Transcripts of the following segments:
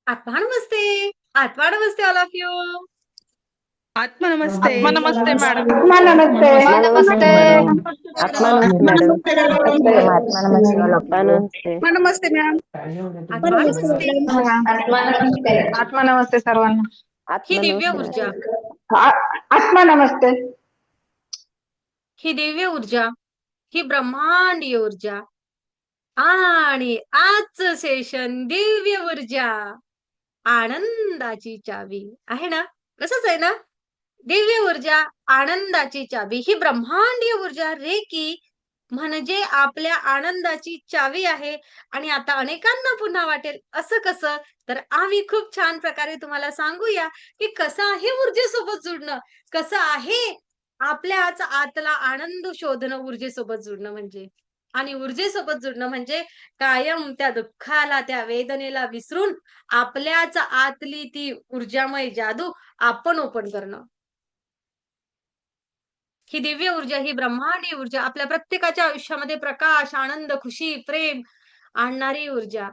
आत्मा नमस्ते. आत्मा नमस्ते all of you. आत्मा नमस्ते. आत्मा नमस्ते मॅडम. आत्मा नमस्ते. आत्मा नमस्ते. आत्मा नमस्ते मॅडम. आत्मा नमस्ते ऑल ऑफ यू. आत्मा नमस्ते मॅम. आत्मा नमस्ते. आत्मा नमस्ते. आत्मा नमस्ते सर्वांना. ही आत्मा दिव्य नमस्ते ऊर्जा, आत्मा नमस्ते. ही दिव्य ऊर्जा, ही ब्रह्मांडीय ऊर्जा आणि आजचं सेशन दिव्य ऊर्जा, आनंदाची चावी आहे ना. कसंच आहे ना. दिव्य ऊर्जा, आनंदाची चावी, ही ब्रह्मांडीय ऊर्जा रेकी म्हणजे आपल्या आनंदाची चावी आहे. आणि आता अनेकांना पुन्हा वाटेल असं कसं, तर आम्ही खूप छान प्रकारे तुम्हाला सांगूया की कसं आहे ऊर्जेसोबत जुडणं, कसं आहे आपल्याच आतला आनंद शोधणं ऊर्जेसोबत जुडणं म्हणजे. आणि ऊर्जेसोबत जुडणं म्हणजे कायम त्या दुःखाला, त्या वेदनेला विसरून आपल्याच आतली ती ऊर्जामय जादू आपण ओपन करणं. ही दिव्य ऊर्जा, ही ब्रह्मांडीय ऊर्जा आपल्या प्रत्येकाच्या आयुष्यामध्ये प्रकाश, आनंद, खुशी, प्रेम आणणारी ऊर्जा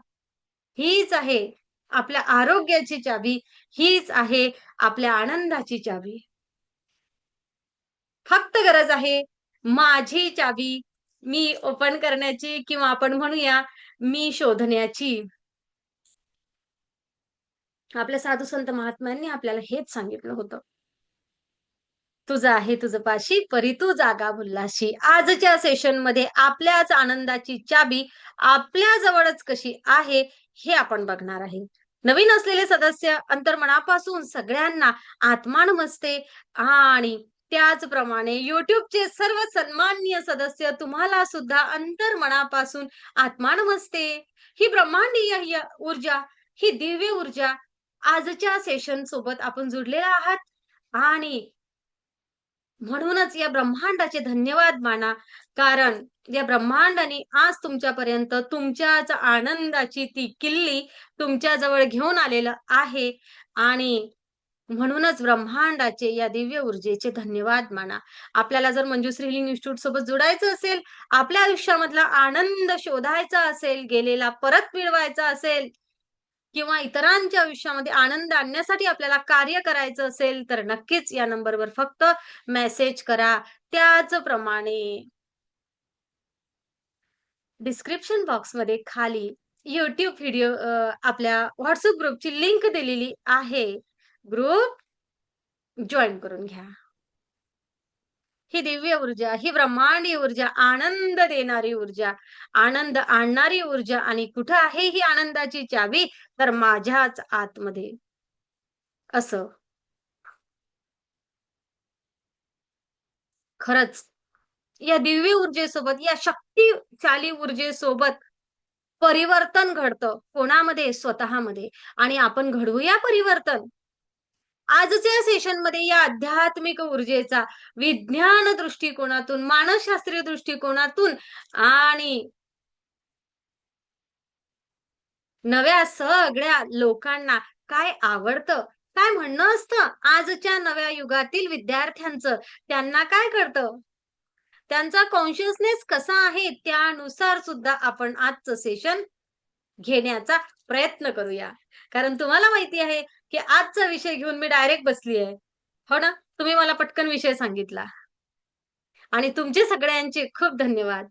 हीच आहे आपल्या आरोग्याची चावी, हीच आहे आपल्या आनंदाची चावी. फक्त गरज आहे माझी चावी मी ओपन करण्याची, किंवा आपण म्हणूया मी शोधण्याची. आपल्या साधू संत महात्म्यांनी आपल्याला हेच सांगितलं होतं. तुझं आहे तुझं पाशी, परी तू जागा भुल्लाशी. आजच्या सेशन मध्ये आपल्याच आनंदाची चाबी आपल्या जवळच कशी आहे हे आपण बघणार आहे. नवीन असलेले सदस्य अंतर्मनापासून सगळ्यांना आत्मा नमस्ते. आणि त्याचप्रमाणे युट्यूबचे सर्व सन्माननीय सदस्य तुम्हाला सुद्धा अंतर्मनापासून आत्मा नमस्ते. ही ब्रह्मांडीय ऊर्जा, ही दिव्य ऊर्जा आजच्या सेशन सोबत आपण जुडलेला आहात. आणि म्हणूनच या ब्रह्मांडाचे धन्यवाद माना, कारण या ब्रह्मांडाने आज तुमच्यापर्यंत तुमच्याच आनंदाची ती किल्ली तुमच्या जवळ घेऊन आलेलं आहे. आणि म्हणूनच ब्रह्मांडाचे या दिव्य ऊर्जेचे धन्यवाद माना. आपल्याला जर मंजुश्री हिलिंग इन्स्टिट्यूट सोबत जोडायचं असेल, आपल्या आयुष्यामधला आनंद शोधायचा असेल, गेलेला परत मिळवायचा असेल, किंवा इतरांच्या आयुष्यामध्ये आनंद आणण्यासाठी आपल्याला कार्य करायचं असेल, तर नक्कीच या नंबरवर फक्त मेसेज करा. त्याचप्रमाणे डिस्क्रिप्शन बॉक्समध्ये खाली YouTube व्हिडिओ आपल्या व्हॉट्सअप ग्रुपची लिंक दिलेली आहे. ग्रुप जॉईन करून घ्या. ही दिव्य ऊर्जा, ही ब्रह्मांडीय ऊर्जा, आनंद देणारी ऊर्जा, आनंद आणणारी ऊर्जा. आणि कुठं आहे ही आनंदाची चावी, तर माझ्याच आतमध्ये. असं खरंच या दिव्य ऊर्जेसोबत, या शक्तिशाली ऊर्जेसोबत परिवर्तन घडतं कोणामध्ये, स्वतःमध्ये. आणि आपण घडवूया परिवर्तन. आजच्या सेशन मध्ये या आध्यात्मिक ऊर्जेचा विज्ञान दृष्टिकोनातून, मानसशास्त्रीय दृष्टिकोनातून आणि नव्या सगळ्या लोकांना काय आवडतं, काय म्हणणं असतं आजच्या नव्या युगातील विद्यार्थ्यांचं, त्यांना काय कळतं, त्यांचा कॉन्शियसनेस कसा आहे, त्यानुसार सुद्धा आपण आजचं सेशन घेण्याचा प्रयत्न करूया. कारण तुम्हाला माहिती आहे की आजचा विषय घेऊन मी डायरेक्ट बसली आहे. हो ना. तुम्ही मला पटकन विषय सांगितला आणि तुमचे सगळ्यांचे खूप धन्यवाद.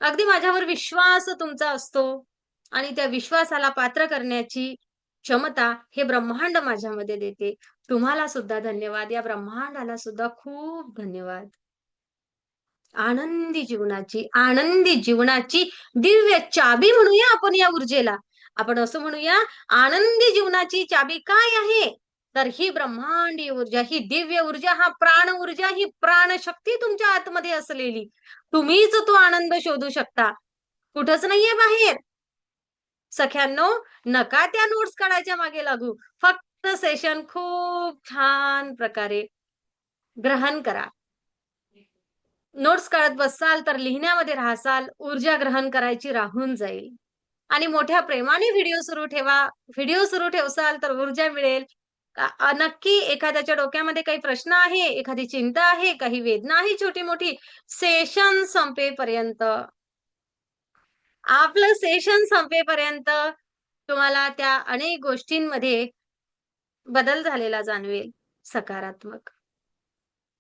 अगदी माझ्यावर विश्वास तुमचा असतो आणि त्या विश्वासाला पात्र करण्याची क्षमता हे ब्रह्मांड माझ्यामध्ये देते. तुम्हाला सुद्धा धन्यवाद. या ब्रह्मांडाला सुद्धा खूप धन्यवाद. आनंदी जीवनाची दिव्य चाबी म्हणूया आपण या ऊर्जेला. आपण असं म्हणूया, आनंदी जीवनाची चाबी काय आहे, तर ही ब्रह्मांडीय ऊर्जा, ही दिव्य ऊर्जा, हा प्राण ऊर्जा, ही प्राणशक्ती तुमच्या आतमध्ये असलेली. तुम्हीच तो आनंद शोधू शकता, कुठंच नाहीये बाहेर. सख्यांनो, नका त्या नोट्स काढायच्या मागे लागू. फक्त सेशन खूप छान प्रकारे ग्रहण करा. नोट्स काढत बसाल तर लिहिण्यामध्ये राहसाल, ऊर्जा ग्रहण करायची राहून जाईल. आणि मोठ्या प्रेमाने व्हिडिओ सुरू ठेवा. व्हिडिओ सुरू ठेवसाल तर ऊर्जा मिळेल. नक्की एखाद्याच्या डोक्यामध्ये काही प्रश्न आहे, एखादी चिंता आहे, काही वेदना आहे छोटी मोठी, सेशन संपेपर्यंत, आपलं सेशन संपेपर्यंत तुम्हाला त्या अनेक गोष्टींमध्ये बदल झालेला जाणवेल, सकारात्मक.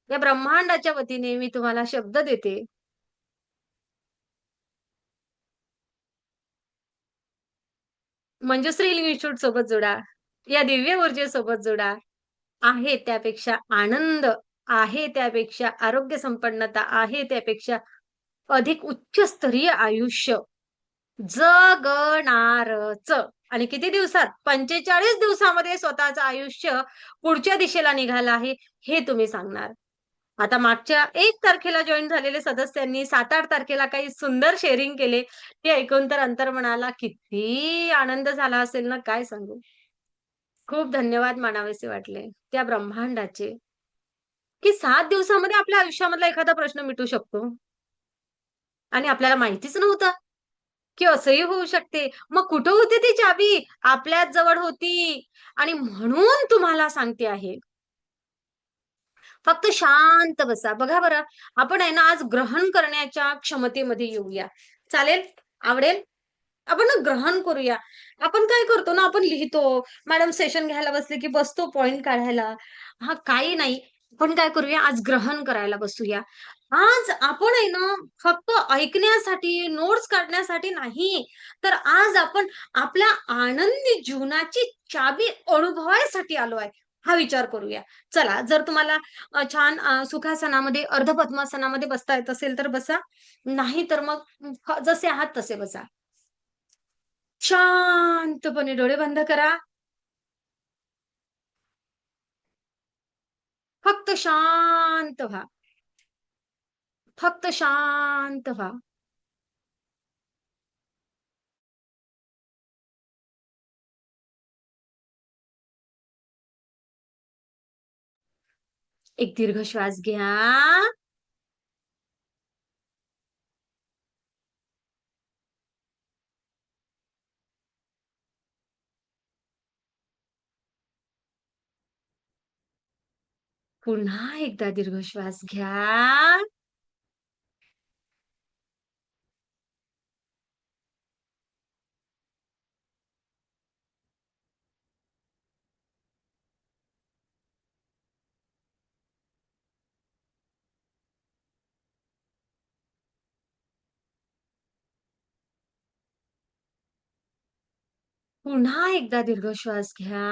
या ब्रह्मांडाच्या वतीने मी तुम्हाला शब्द देते. मंजुश्री इन्स्टिट्यूट सोबत जोडा. या दिव्य ऊर्जेसोबत जोडा. आहे त्यापेक्षा आनंद, आहे त्यापेक्षा आरोग्य संपन्नता, आहे त्यापेक्षा अधिक उच्चस्तरीय आयुष्य जगणारच. आणि किती दिवसात? 45 दिवसामध्ये स्वतःचं आयुष्य पुढच्या दिशेला निघालं आहे, हे तुम्ही सांगणार. आता मागच्या 1 तारखेला जॉइन झालेले सदस्यांनी 7-8 तारखेला काही सुंदर शेअरिंग केले. ते ऐकून तर अंतर्मनाला किती आनंद झाला असेल ना, काय सांगू. खूप धन्यवाद मानावेसे वाटले त्या ब्रह्मांडाचे, की 7 दिवसामध्ये आपल्या आयुष्यामधला एखादा प्रश्न मिटू शकतो. आणि आपल्याला माहितीच नव्हतं, की असंही होऊ शकते. मग कुठं होती ती चाबी? आपल्याच जवळ होती. आणि म्हणून तुम्हाला सांगते आहे. फक्त शांत बसा. बघा बरं, आपण आहे ना आज ग्रहण करण्याच्या क्षमतेमध्ये येऊया. चालेल? आवडेल? आपण ना ग्रहण करूया. आपण काय करतो ना, आपण लिहितो. मॅडम सेशन घ्यायला बसले की बसतो पॉइंट काढायला. हां, काही नाही. आपण काय करूया, आज ग्रहण करायला बसूया. आज आपण आहे ना, फक्त ऐकण्यासाठी, नोट्स काढण्यासाठी नाही, तर आज आपण आपल्या आनंदी जीवनाची चाबी अनुभवायसाठी आलो आहे. हा विचार करूया. चला, जर तुम्हाला छान सुखासनामध्ये, अर्धपद्मासनामध्ये बसता येत असेल तर बसा. नाही तर मग जसे आहात तसे बसा. शांतपणे डोळे बंद करा. फक्त शांत व्हा. फक्त शांत व्हा. एक दीर्घ श्वास घ्या. पुन्हा एकदा दीर्घ श्वास घ्या. पुन्हा एकदा दीर्घ श्वास घ्या.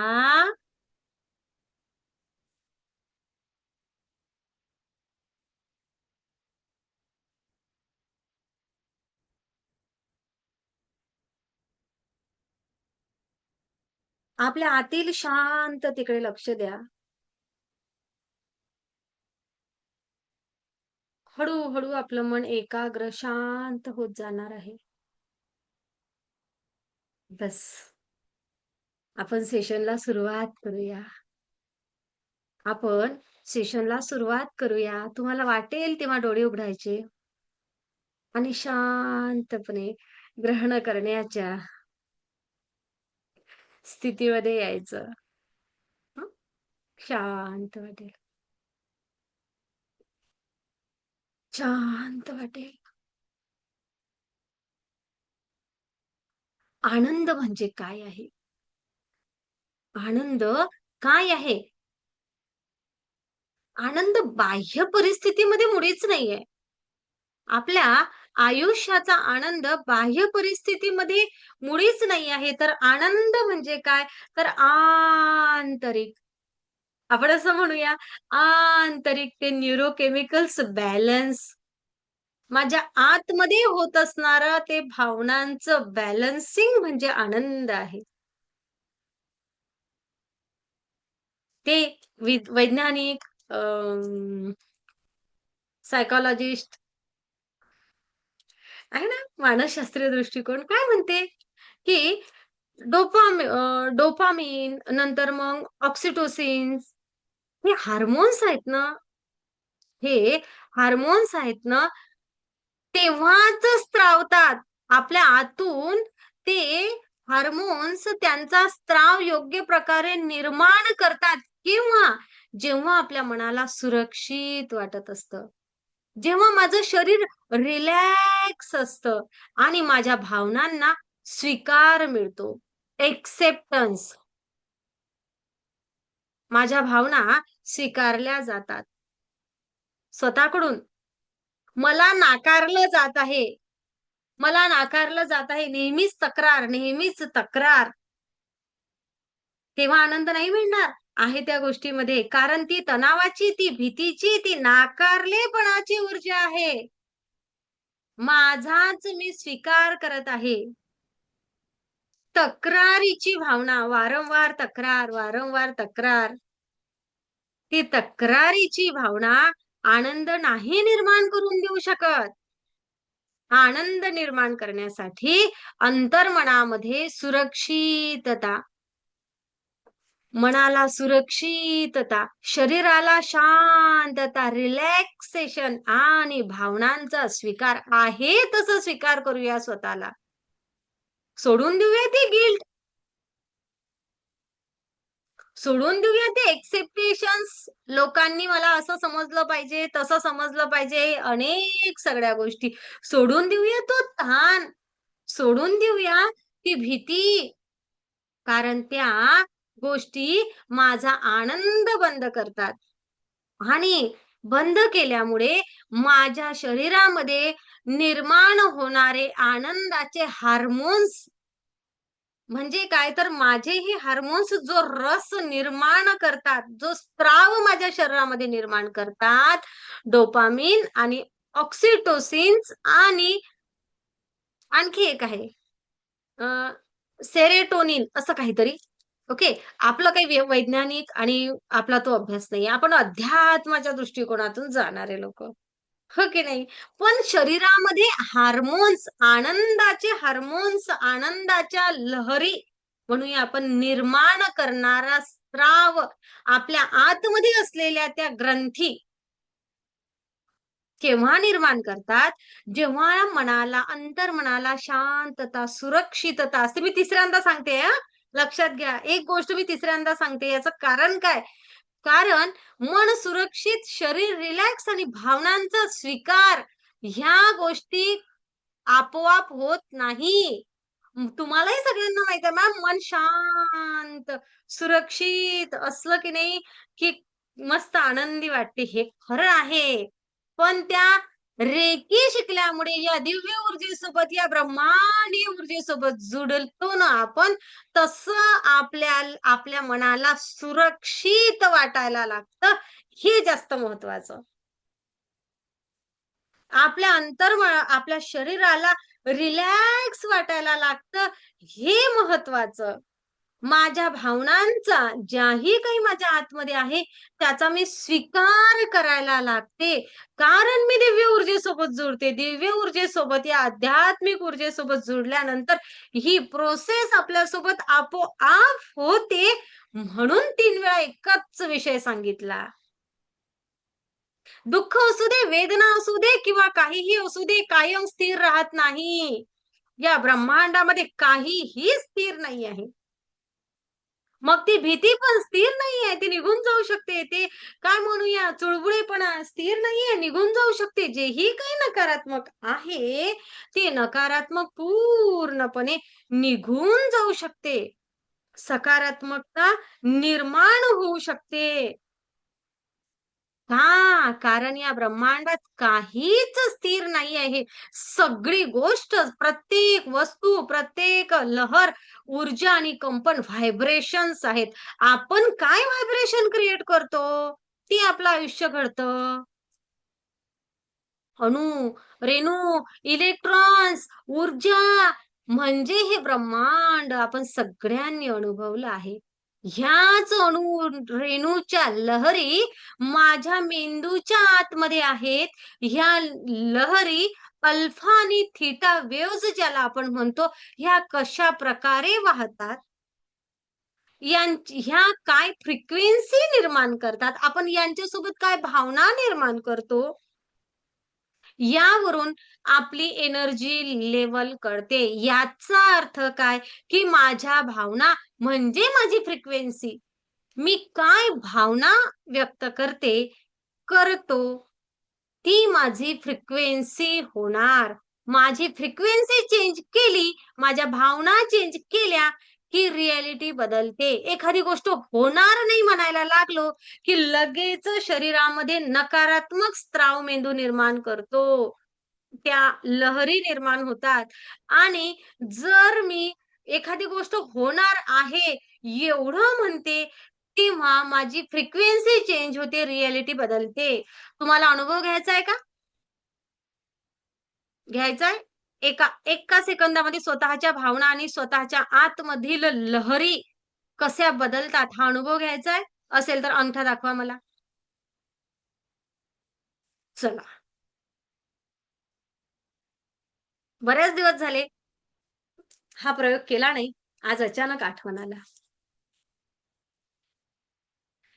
आपल्या आतील शांततेकडे लक्ष द्या. हळूहळू आपलं मन एकाग्र, शांत होत जाणार आहे. बस. आपण सेशनला सुरुवात करूया. आपण सेशनला सुरुवात करूया. तुम्हाला वाटेल तेव्हा डोळे उघडायचे आणि शांतपणे ग्रहण करण्याच्या स्थितीमध्ये यायचं. हं? शांत वाटेल. शांत वाटेल. आनंद म्हणजे काय आहे? आनंद काय आहे? आनंद बाह्य परिस्थितीमध्ये मुळीच नाहीये. आपल्या आयुष्याचा आनंद बाह्य परिस्थितीमध्ये मुळीच नाही आहे. तर आनंद म्हणजे काय? तर आंतरिक. आपण असं म्हणूया, आंतरिक ते न्यूरोकेमिकल्स बॅलन्स. माझ्या आतमध्ये होत असणारं ते भावनांचं बॅलन्सिंग म्हणजे आनंद आहे. ते वैज्ञानिक सायकॉलॉजिस्ट आहे ना, मानसशास्त्रीय दृष्टिकोन काय म्हणते, की डोपामिन नंतर मग ऑक्सिटोसिन हे हार्मोन्स आहेत ना, हे हार्मोन्स आहेत ना, तेव्हाच स्त्रावतात. आपल्या आतून ते हार्मोन्स त्यांचा स्त्राव योग्य प्रकारे निर्माण करतात. किंवा जेव्हा आपल्या मनाला सुरक्षित वाटत असतं. जेव्हा माझं शरीर रिलॅक्स असतं आणि माझ्या भावनांना स्वीकार मिळतो. एक्सेप्टन्स. माझ्या भावना स्वीकारल्या जातात स्वतःकडून. मला नाकारलं जात आहे, मला नाकारलं जात आहे, नेहमीच तक्रार, नेहमीच तक्रार. तेव्हा आनंद नाही मिळणार आहे त्या गोष्टीमध्ये, कारण ती तणावाची, ती भीतीची, ती नाकारलेपणाची ऊर्जा आहे. माझाच मी स्वीकार करत आहे. तक्रारीची भावना, वारंवार तक्रार, वारंवार तक्रार. ती तक्रारीची भावना आनंद नाही निर्माण करून देऊ शकत. आनंद निर्माण करण्यासाठी अंतर्मनामध्ये सुरक्षितता, मनाला सुरक्षितता, शरीराला शांतता, रिलॅक्सेशन आणि भावनांचा स्वीकार आहे तसं स्वीकार करूया स्वतःला. सोडून देऊया ते गिल्ट, सोडून देऊया ते एक्सेप्टेशन्स. लोकांनी मला असं समजलं पाहिजे, तसं समजलं पाहिजे, अनेक सगळ्या गोष्टी सोडून देऊया. तो ताण सोडून देऊया, ती भीती, कारण त्या गोष्टी माझा आनंद बंद करतात. आणि बंद केल्यामुळे माझ्या शरीरामध्ये निर्माण होणारे आनंदाचे हार्मोन्स, म्हणजे काय तर माझे हे हार्मोन्स जो रस निर्माण करतात, जो स्त्राव माझ्या शरीरामध्ये निर्माण करतात, डोपामिन आणि ऑक्सिटोसिन्स आणि आणखी एक आहे सेरोटोनिन, असं काहीतरी. ओके, आपलं काही वैज्ञानिक आणि आपला तो अभ्यास नाही, आपण अध्यात्माच्या दृष्टिकोनातून जाणारे लोक, हो की नाही. पण शरीरामध्ये हार्मोन्स, आनंदाचे हार्मोन्स, आनंदाच्या लहरी म्हणूया आपण, निर्माण करणारा स्त्राव आपल्या आतमध्ये असलेल्या त्या ग्रंथी केव्हा निर्माण करतात, जेव्हा मनाला, अंतर्मनाला शांतता, सुरक्षितता असते. मी तिसऱ्यांदा सांगते, लक्षात घ्या, एक गोष्ट मी तिसऱ्यांदा सांगते. याचं कारण काय? कारण मन सुरक्षित, शरीर रिलॅक्स आणि भावनांचा स्वीकार, ह्या गोष्टी आपोआप होत नाही. तुम्हालाही सगळ्यांना माहित आहे मॅम, मन शांत, सुरक्षित असलं की नाही, की मस्त आनंदी वाटते, हे खरं आहे. पण त्या रेकी शिकल्यामुळे या दिव्य ऊर्जेसोबत, या ब्रह्मांडीय ऊर्जेसोबत जुडतो ना आपण, तसं आपल्या मनाला सुरक्षित वाटायला लागतं. हे जास्त महत्वाचं. आपल्या शरीराला रिलॅक्स वाटायला लागतं, हे महत्वाचं. माझ्या भावनांचा, ज्याही काही माझ्या आतमध्ये आहे, त्याचा मी स्वीकार करायला लागते, कारण मी दिव्य ऊर्जेसोबत जुळते. दिव्य ऊर्जेसोबत, या आध्यात्मिक ऊर्जेसोबत जुळल्यानंतर ही प्रोसेस आपल्यासोबत आपोआप होते. म्हणून 3 वेळा एकच विषय सांगितला. दुःख असू दे, वेदना असू दे, किंवा काहीही असू दे, कायम स्थिर राहत नाही. या ब्रह्मांडामध्ये काहीही स्थिर नाही आहे. मग ती भीती पण स्थिर नाहीये, ती निघून जाऊ शकते. ते काय म्हणूया, चुळबुळेपणा स्थिर नाहीये, निघून जाऊ शकते. जेही काही नकारात्मक आहे, ते नकारात्मक पूर्णपणे निघून जाऊ शकते. सकारात्मकता निर्माण होऊ शकते. का? कारण या ब्रह्मांडात काहीच स्थिर नाही आहे. सगळी गोष्ट, प्रत्येक वस्तू, प्रत्येक लहर, ऊर्जा आणि कंपन, व्हायब्रेशन्स आहेत. आपण काय व्हायब्रेशन क्रिएट करतो, ती आपलं आयुष्य घडतं. अणू, रेणू, इलेक्ट्रॉन्स, ऊर्जा, म्हणजे हे ब्रह्मांड आपण सगळ्यांनी अनुभवलं आहे. ह्याच अणू, रेणूच्या लहरी माझ्या मेंदूच्या आतमध्ये आहेत. ह्या लहरी अल्फा आणि थीटा वेव्हज ज्याला आपण म्हणतो, ह्या कशा प्रकारे वाहतात, ह्या काय फ्रिक्वेन्सी निर्माण करतात, आपण यांच्यासोबत काय भावना निर्माण करतो, यावरून आपली एनर्जी लेवल कळते. याचा अर्थ काय, की माझ्या भावना म्हणजे माझी फ्रिक्वेन्सी. मी काय भावना व्यक्त करतो, ती माझी फ्रिक्वेन्सी होणार. माझी फ्रिक्वेन्सी चेंज केली, माझ्या भावना चेंज केल्या, की रियालिटी बदलते. एखादी गोष्ट होणार नाही म्हणायला लागलो की लगेच शरीरामध्ये नकारात्मक स्त्राव मेंदू निर्माण करतो. त्या लहरी निर्माण होतात आणि जर मी एखादी गोष्ट होणार आहे एवढं म्हणते, तेव्हा माझी फ्रिक्वेन्सी चेंज होते, रियालिटी बदलते. तुम्हाला अनुभव घ्यायचा आहे का? घ्यायचाय? एका सेकंदामध्ये स्वतःच्या भावना आणि स्वतःच्या आतमधील लहरी कशा बदलतात हा अनुभव घ्यायचा आहे? असेल तर अंगठा दाखवा मला. चला. बरेच दिवस झाले हा प्रयोग केला नाही. आज अचानक आठवण आला.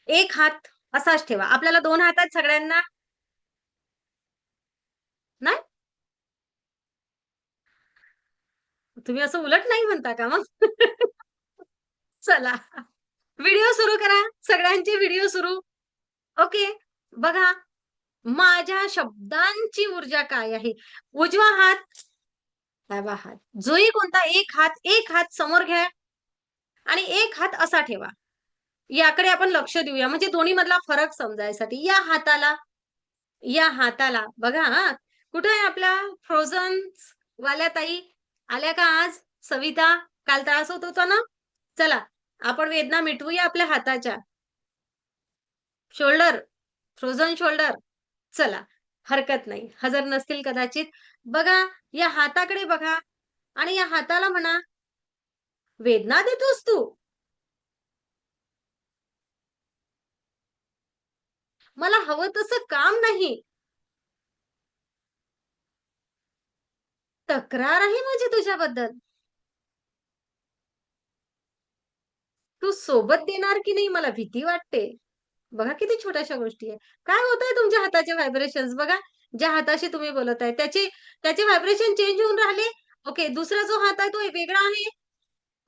एक हात असाच ठेवा. आपल्याला 2 हात आहेत सगळ्यांना? नाही? तुम्ही असं उलट नाही म्हणता का मग? चला. व्हिडिओ सुरू करा. सगळ्यांचे व्हिडिओ सुरू. ओके. बघा, माझ्या शब्दांची ऊर्जा काय आहे? उजवा हात, डावा हात. जोही कोणता एक हात समोर घ्या आणि एक हात असा ठेवा. याकडे आपण लक्ष देऊया म्हणजे दोन्ही मधला फरक समजायसाठी. या हाताला बघा हां. कुठे आहे आपल्या फ्रोझन वाल्या ताई? आल्या का आज? सविता, काल त्रास होत होता ना? चला, आपण वेदना मिटवूया आपल्या हाताच्या. Shoulder, frozen shoulder. चला, हरकत नाही. हजर नसतील कदाचित. बघा, या हाताकडे बघा आणि या हाताला म्हणा, वेदना देतोस तू? मला हवं तसं काम नाही. तक्रार आहे माझी तुझ्याबद्दल. तू सोबत देणार की नाही मला भीती वाटते. बघा किती छोट्याशा गोष्टी आहे. काय होतंय तुमच्या हाताचे व्हायब्रेशन्स बघा. ज्या हाताशी तुम्ही बोलत आहे त्याचे व्हायब्रेशन चेंज होऊन राहिले. ओके, दुसरा जो हात आहे तो वेगळा आहे.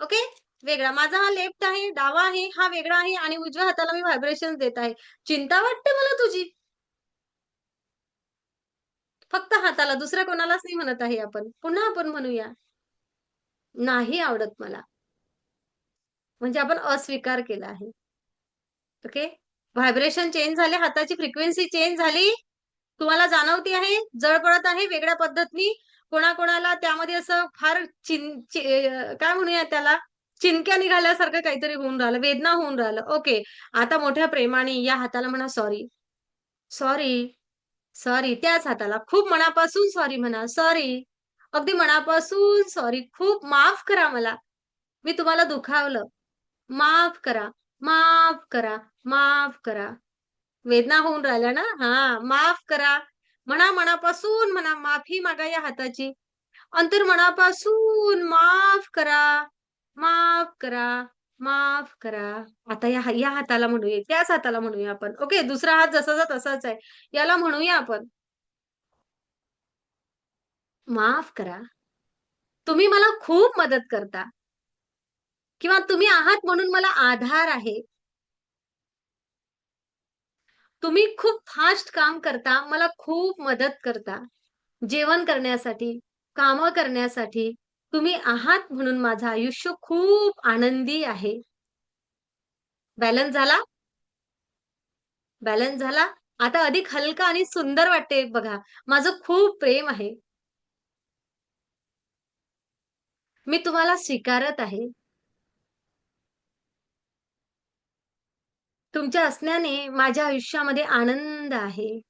ओके, वेगळा. माझा हा लेफ्ट आहे, डावा आहे, हा वेगळा आहे आणि उजव्या हाताला मी व्हायब्रेशन्स देत आहे. चिंता वाटते मला तुझी. फक्त हाताला, दुसऱ्या कोणालाच नाही म्हणत आहे आपण. पुन्हा आपण म्हणूया. नाही आवडत मला. म्हणजे आपण अस्वीकार केला आहे. ओके. व्हायब्रेशन चेंज झाले, हाताची फ्रिक्वेन्सी चेंज झाली. तुम्हाला जाणवते आहे, जळ पडत आहे वेगळ्या पद्धतीने. कोणाकोणाला त्यामध्ये असं फार काय म्हणूया त्याला, चिनक्या निघाल्यासारखं काहीतरी होऊन राहिलं, वेदना होऊन राहिलं. ओके. आता मोठ्या प्रेमाने या हाताला म्हणा सॉरी. Sorry, sorry. त्याच हाताला खूप मनापासून सॉरी म्हणा. सॉरी. अगदी मनापासून सॉरी. खूप माफ करा मला. मी तुम्हाला दुखावलं. माफ करा, माफ करा, माफ करा. वेदना होऊन राहिल्या ना? हां, माफ करा. म्हणा मनापासून म्हणा, माफी मागा या हाताची. अंतर्मनापासून माफ करा, माफ करा, माफ करा. आता या हाताला म्हणूया, त्याच हाताला म्हणूया आपण. ओके, दुसरा हात जसाचा तसाच आहे. याला म्हणूया आपण. माफ करा. तुम्ही मला खूप मदत करता किंवा तुम्ही आहात म्हणून मला आधार आहे. तुम्ही खूप फास्ट काम करता, मला खूप मदत करता. जेवण करण्यासाठी, कामं करण्यासाठी. तुम्ही आहात म्हणून माझं आयुष्य खूप आनंदी आहे. बॅलन्स झाला? बॅलन्स झाला? आता अधिक हलका आणि सुंदर वाटते बघा. माझं खूप प्रेम आहे. मी तुम्हाला स्वीकारत आहे. तुमच्या असण्याने माझ्या आयुष्यामध्ये आनंद आहे.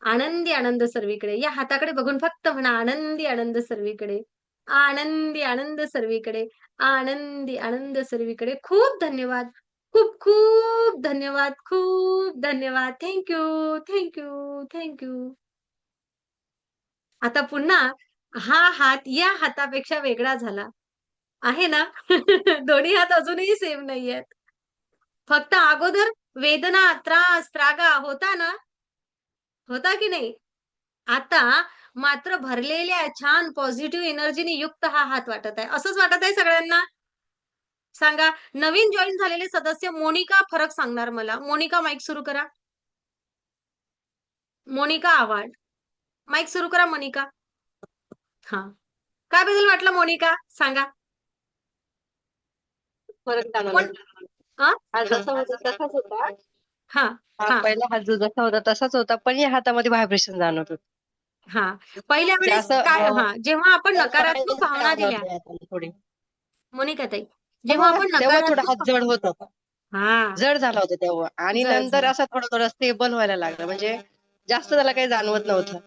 आनंदी आनंद सर्वीकडे. या हाताकडे बघून फक्त म्हणा आनंदी आनंद सर्वीकडे. आनंदी आनंद सर्वीकडे. आनंदी आनंद सर्वीकडे. खूप धन्यवाद. खूप खूप धन्यवाद. खूप धन्यवाद. Thank you. Thank you. Thank you. आता पुन्हा हा हात या हातापेक्षा वेगळा झाला. आहे ना? दोन्ही हात अजूनही सेम नाहीयेत. फक्त अगोदर वेदना, त्रास, त्रागा होता ना? होता की नाही? आता मात्र भरलेल्या छान पॉझिटिव्ह एनर्जीने युक्त हा हात वाटत आहे. असंच वाटत आहे सगळ्यांना? सांगा. नवीन जॉइन झालेले सदस्य मोनिका फरक सांगणार मला. मोनिका माईक सुरू करा. मोनिका आव्हाड. माईक सुरू करा मोनिका. हां. काय बदल वाटला मोनिका? सांगा. फरक पण जाणवला. आ? हा जसा होता तसाच होता. हा हा हा पहिला हात जो जसा होता तसाच होता, पण या हातामध्ये व्हायब्रेशन जाणवत होतं. हा पहिल्या वेळेस जास्त काय जेव्हा आपण नकारात्मक भावना दिल्या जाणवते हाताला थोडी. मोनिकाताई, जेव्हा आपण तेव्हा थोडा नकारात्मक हात जड होत होता. हा जड झाला होता तेव्हा, आणि जड नंतर झालं असं थोडं थोडं स्टेबल व्हायला लागलं. म्हणजे जास्त त्याला काही जाणवत नव्हतं.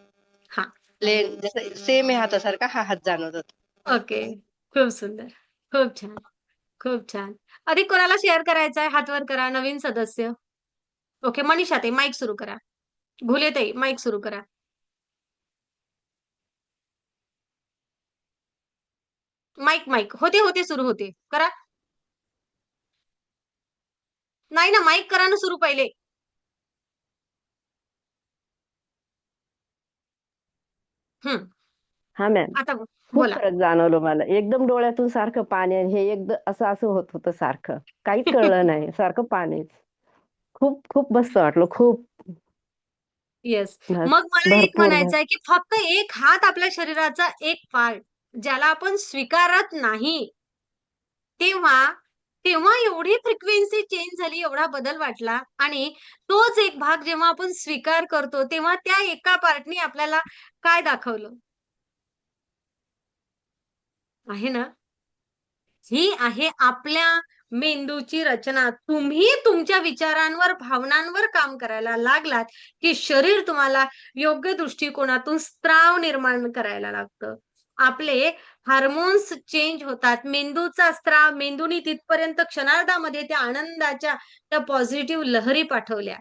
हा प्लेन जसं सेम आहे हातासारखा हा हात जाणवत होता. ओके खूप सुंदर खूप छान खूप छान. अधिक कोणाला शेअर करायचा आहे हात वर करा. नवीन सदस्य. ओके मनीषाताई माईक सुरू करा. घुलेताई माईक सुरू करा. माईक माईक होते होते सुरू होते करा. नाही ना माईक करा ना सुरू पहिले. हम्म हा मॅम, आता खूप बोला. फरक जाणवलं मला. एकदम डोळ्यातून सारखं पाणी, आणि हे एकदम असं असं होत होतं सारखं. काहीच कळलं नाही, सारखं पाणीच. खूप खूप मस्त वाटलं, खूप. येस. बस, मग मला एक भरपूर म्हणायचं आहे, की फक्त एक हात आपल्या शरीराचा एक पार्ट ज्याला आपण स्वीकारत नाही, तेव्हा तेव्हा एवढी फ्रिक्वेन्सी चेंज झाली, एवढा बदल वाटला. आणि तोच एक भाग जेव्हा आपण स्वीकार करतो, तेव्हा त्या एका पार्टनी आपल्याला काय दाखवलं आहे ना? ही आहे आपल्या मेंदूची रचना. तुम्ही तुमच्या विचारांवर, भावनांवर काम करायला लागलात, की शरीर तुम्हाला योग्य दृष्टिकोनातून स्त्राव निर्माण करायला लागतं. आपले हार्मोन्स चेंज होतात. मेंदूचा स्त्राव, मेंदूने तिथपर्यंत क्षणार्धामध्ये त्या आनंदाच्या, त्या पॉझिटिव्ह लहरी पाठवल्या.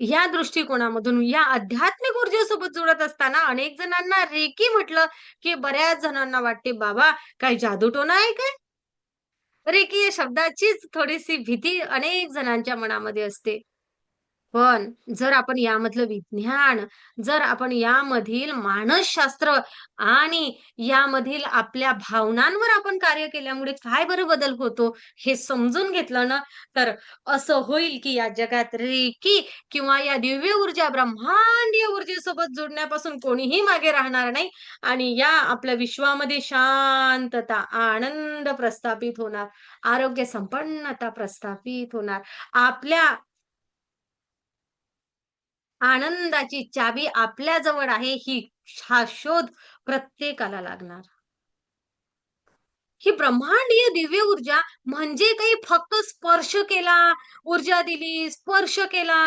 या दृष्टिकोनामधून, या आध्यात्मिक ऊर्जेसोबत जुळत असताना अनेक जणांना रेकी म्हटलं, की बऱ्याच जणांना वाटते, बाबा काय जादूटोणा आहे काय? रेकी या शब्दाचीच थोडीशी भीती अनेक जणांच्या मनामध्ये असते. पण जर आपण यामधलं विज्ञान, जर आपण यामधील मानसशास्त्र आणि यामधील आपल्या भावनांवर आपण कार्य केल्यामुळे काय बरं बदल होतो, हे समजून घेतलं ना, तर असं होईल की या जगात रेकी किंवा या दिव्य ऊर्जा, ब्रह्मांडीय ऊर्जेसोबत जोडण्यापासून कोणीही मागे राहणार नाही. आणि या आपल्या विश्वामध्ये शांतता, आनंद प्रस्थापित होणार, आरोग्य संपन्नता प्रस्थापित होणार. आपल्या आनंदाची चावी आपल्या जवळ आहे, हा शोध प्रत्येकाला लागणार. ही ब्रह्मांडीय दिव्य ऊर्जा म्हणजे काही फक्त स्पर्श केला, ऊर्जा दिली, स्पर्श केला,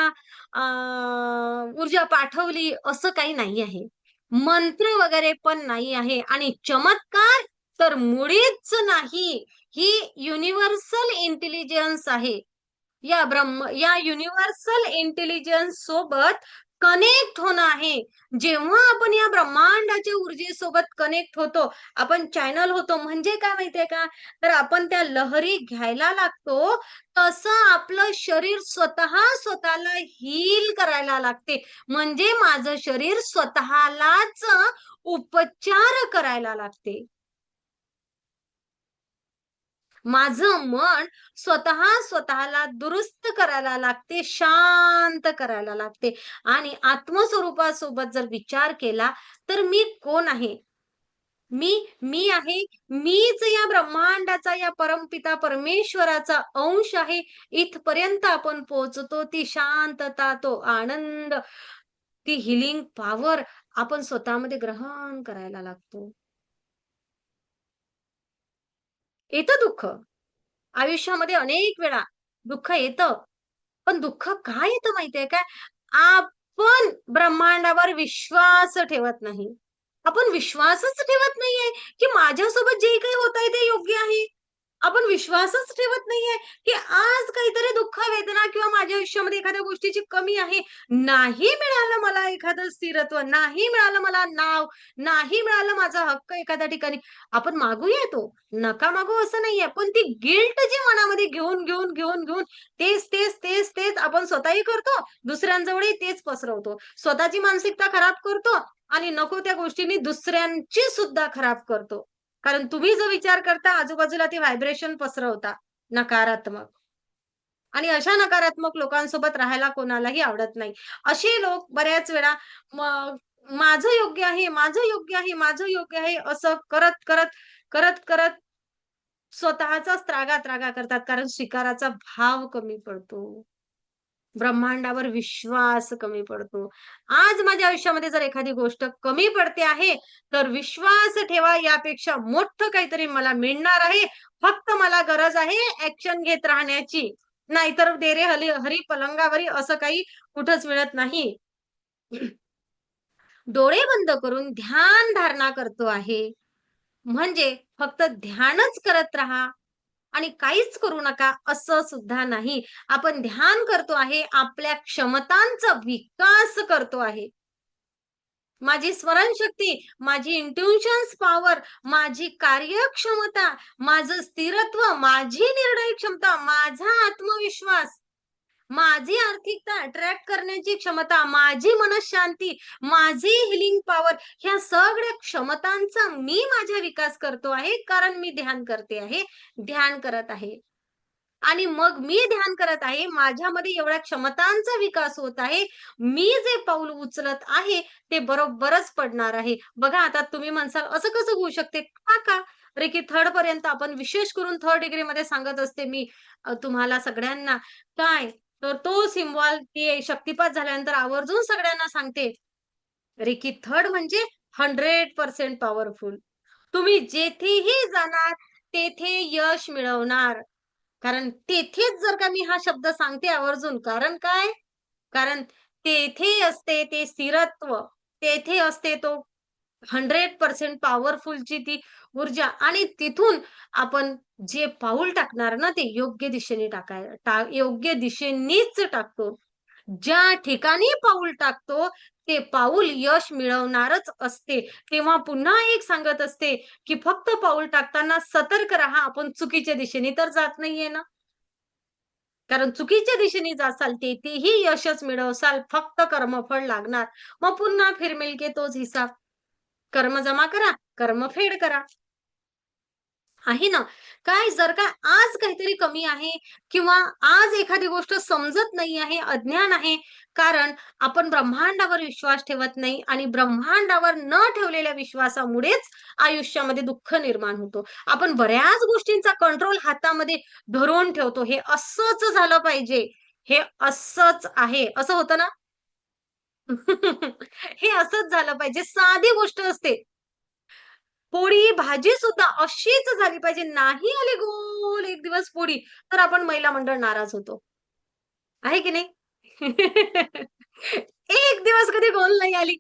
ऊर्जा पाठवली असं काही नाही आहे. मंत्र वगैरे पण नाही आहे, आणि चमत्कार तर मुळीच नाही. ही युनिव्हर्सल इंटेलिजन्स आहे. या युनिव्हर्सल इंटेलिजन्स सोबत कनेक्ट होणं आहे. जेव्हा आपण या ब्रह्मांडाच्या ऊर्जेसोबत कनेक्ट होतो, आपण चॅनल होतो. म्हणजे काय माहितीये का, तर आपण त्या लहरी घ्यायला लागतो, तसं आपलं शरीर स्वतःला हील करायला लागते. म्हणजे माझं शरीर स्वतःलाच उपचार करायला लागते. माझं मन स्वतःला दुरुस्त करायला लागते, शांत करायला लागते. आणि आत्मस्वरूपासोबत जर विचार केला, तर मी कोण आहे? मी आहे. मीच या ब्रह्मांडाचा, या परमपिता परमेश्वराचा अंश आहे. इथपर्यंत आपण पोहोचतो. ती शांतता, तो आनंद, ती हिलिंग पॉवर आपण स्वतःमध्ये ग्रहण करायला लागतो. येतं दुःख. आयुष्यामध्ये अनेक वेळा दुःख येतं. पण दुःख का येतं माहितीये काय? आपण ब्रह्मांडावर विश्वास ठेवत नाही. आपण विश्वासच ठेवत नाहीये, की माझ्यासोबत जे काही होतंय ते योग्य आहे. आपण विश्वासच ठेवत नाहीये, की आज काहीतरी दुःख, वेदना किंवा माझ्या आयुष्यामध्ये एखाद्या गोष्टीची कमी आहे. नाही मिळालं मला एखादं स्थिरत्व, नाही मिळालं मला नाव, नाही मिळालं माझा हक्क एखाद्या ठिकाणी. आपण मागूया तो, नका मागू असं नाहीये. पण ती गिल्ट जी मनामध्ये घेऊन तेच आपण स्वतःही करतो, दुसऱ्यांजवळही तेच पसरवतो. स्वतःची मानसिकता खराब करतो आणि नको त्या गोष्टींनी दुसऱ्यांची सुद्धा खराब करतो. कारण तुम्ही जो विचार करता, आजूबाजूला ते व्हायब्रेशन पसरवता नकारात्मक. आणि अशा नकारात्मक लोकांसोबत राहायला कोणालाही आवडत नाही. असे लोक बऱ्याच वेळा माझं योग्य आहे, माझं योग्य आहे, माझं योग्य आहे असं करत स्वतःचाच त्रागा करतात, कारण स्वीकाराचा भाव कमी पडतो. ब्रह्मांडावर विश्वास कमी पडतो. आज माझ्या आयुष्यामध्ये जर एखादी गोष्ट कमी पडते आहे, तर विश्वास ठेवा यापेक्षा मोठं काहीतरी मला मिळणार आहे. फक्त मला गरज आहे ॲक्शन घेत राहण्याची. नाहीतर "दे रे हरी पलंगावरी" असं काही कुठंच मिळत नाही. डोळे बंद करून ध्यान धारणा करतो आहे. म्हणजे फक्त ध्यानच करत राहा आणि काहीच करू नका असं सुद्धा नाही. आपण ध्यान करतो आहे, आपल्या क्षमतांचा विकास करतो आहे. माझी स्मरणशक्ती, माझी इंट्युशन्स पॉवर, माझी कार्यक्षमता, माझं स्थिरत्व, माझी निर्णय क्षमता, माझा आत्मविश्वास, माझी आर्थिकता अट्रॅक्ट करण्याची क्षमता, माझी मनःशांती, माझी हिलिंग पॉवर, ह्या सगळ्या क्षमतांचा मी माझा विकास करतो आहे, कारण मी ध्यान करते आहे, ध्यान करत आहे. आणि मग मी ध्यान करत आहे, माझ्यामध्ये एवढ्या क्षमतांचा विकास होत आहे. मी जे पाऊल उचलत आहे, ते बरोबरच पडणार आहे. बघा आता तुम्ही म्हणसाल, असं कसं होऊ शकते? का? अरे की थर्ड पर्यंत आपण विशेष करून थर्ड डिग्रीमध्ये सांगत असते मी तुम्हाला सगळ्यांना. काय? तर तो सिम्बॉल ते शक्तिपात झाल्यानंतर आवर्जून सगळ्यांना सांगते. रेकी थर्ड म्हणजे 100% पॉवरफुल. तुम्ही जेथेही जाणार, तेथे यश मिळवणार. कारण तेथेच जर का मी हा शब्द सांगते आवर्जून, कारण काय? कारण तेथे असते ते स्थिरत्व, तेथे असते तो 100% पॉवरफुलची ती ऊर्जा आणि तिथून आपण जे पाऊल टाकणार ना, ते योग्य दिशेने योग्य दिशेनीच टाकतो. ज्या ठिकाणी पाऊल टाकतो, ते पाऊल यश मिळवणारच असते. तेव्हा पुन्हा एक सांगत असते, की फक्त पाऊल टाकताना सतर्क राहा, आपण चुकीच्या दिशेने तर जात नाहीये ना. कारण चुकीच्या दिशेने जासाल तेथेही यशच मिळवसाल, फक्त कर्मफळ लागणार. मग पुन्हा फिर तोच हिसाब. कर्म जमा करा, कर्मफेड करा. आहे ना. काय जर का आज काहीतरी कमी आहे किंवा आज एखादी गोष्ट समजत नाही आहे, अज्ञान आहे, कारण आपण ब्रह्मांडावर विश्वास ठेवत नाही आणि ब्रह्मांडावर न ठेवलेल्या विश्वासामुळेच आयुष्यामध्ये दुःख निर्माण होतो. आपण बऱ्याच गोष्टींचा कंट्रोल हातामध्ये धरून ठेवतो. हे असंच झालं पाहिजे, हे असंच आहे, असं होतं ना? हे असंच झालं पाहिजे. साधी गोष्ट असते. पोळी, भाजी सुद्धा अशीच झाली पाहिजे. नाही आली गोल एक दिवस पोळी, तर आपण महिला मंडळ नाराज होतो. आहे की नाही? एक दिवस कधी गोल नाही आली.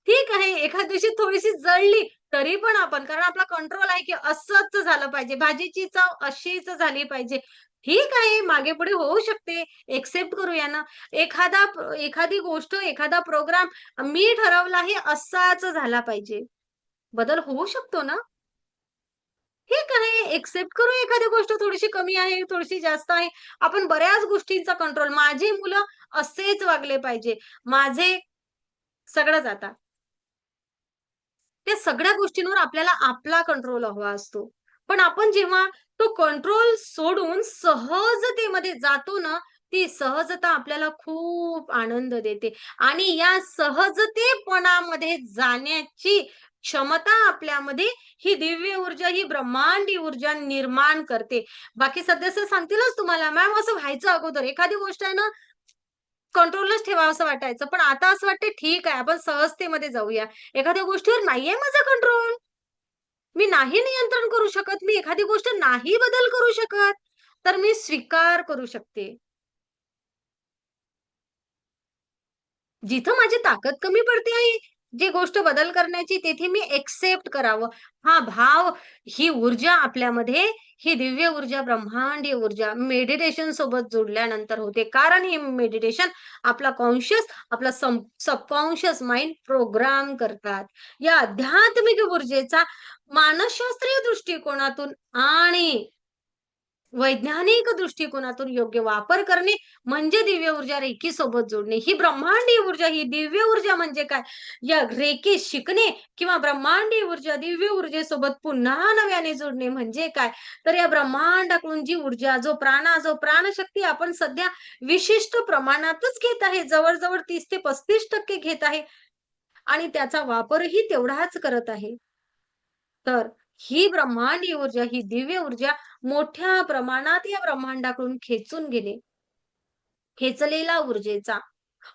ठीक आहे, एखाद दिवशी थोडीशी जळली, तरी पण आपण कारण आपला कंट्रोल आहे, की असंच झालं पाहिजे. भाजीची चव अशीच झाली पाहिजे. ठीक आहे, मागे-पुढे होऊ शकते. एक्सेप्ट करूया ना. एखादी गोष्ट, एखादा प्रोग्राम मी ठरवला आहे असाच झाला पाहिजे. बदल होऊ शकतो ना? ठीक आहे, एक्सेप्ट करू एखादी गोष्ट थोडीशी कमी आहे, थोडीशी जास्त आहे. आपण बऱ्याच गोष्टींचा कंट्रोल माझी मुलं असेच वागले पाहिजे. माझे सगळं जातात. त्या सगळ्या गोष्टींवर आपल्याला आपला कंट्रोल हवा असतो. पण आपण जेव्हा तो कंट्रोल सोडून सहजतेमध्ये जातो ना, ती सहजता आपल्याला खूप आनंद देते आणि या सहजतेपणामध्ये जाण्याची क्षमता आपल्यामध्ये ही दिव्य ऊर्जा, ही ब्रह्मांडी ऊर्जा निर्माण करते. बाकी सदस्य सांगतीलच तुम्हाला, "मॅम असं व्हायचं अगोदर." एखादी गोष्ट आहे ना, कंट्रोलच ठेवावसं वाटायचं. पण आता असं वाटतं ठीक आहे, आपण सहजतेमध्ये जाऊया. एखाद्या गोष्टीवर नाहीये माझा कंट्रोल. मी नाही नियंत्रण करू शकत. मी एखादी गोष्ट नाही बदल करू शकत. तर मी स्वीकार करू शकते. जिथं माझी ताकद कमी पडते आहे, जी गोष्ट बदल करण्याची तिथे मी एक्सेप्ट करावं. हा भाव, ही ऊर्जा आपल्यामध्ये, ही दिव्य ऊर्जा, ब्रह्मांडीय ऊर्जा मेडिटेशन सोबत जोडल्यानंतर होते. कारण ही मेडिटेशन आपला कॉन्शियस, आपला सबकॉन्शियस माइंड प्रोग्राम करतात. या आध्यात्मिक ऊर्जेचा मानसशास्त्रीय दृष्टिकोनातून आणि वैज्ञानिक दृष्टिकोनातून योग्य वापर करणे म्हणजे दिव्य ऊर्जा रेकी सोबत जोडणे. ही ब्रह्मांडीय ऊर्जा, ही दिव्य ऊर्जा म्हणजे काय? या रेकी शिकणे किंवा ब्रह्मांडीय ऊर्जा, दिव्य ऊर्जेसोबत पुन्हा नव्याने जोडणे म्हणजे काय? तर या ब्रह्मांडाकडून जी ऊर्जा, जो प्राणशक्ती आपण सध्या विशिष्ट प्रमाणातच घेत आहे. जवळ-जवळ 30 ते 35% घेत आहे आणि त्याचा वापरही तेवढाच करत आहे. तर ही ब्रह्मांडीय ऊर्जा, ही दिव्य ऊर्जा मोठ्या प्रमाणात या ब्रह्मांडाकडून खेचून घेणे. खेचलेला ऊर्जेचा,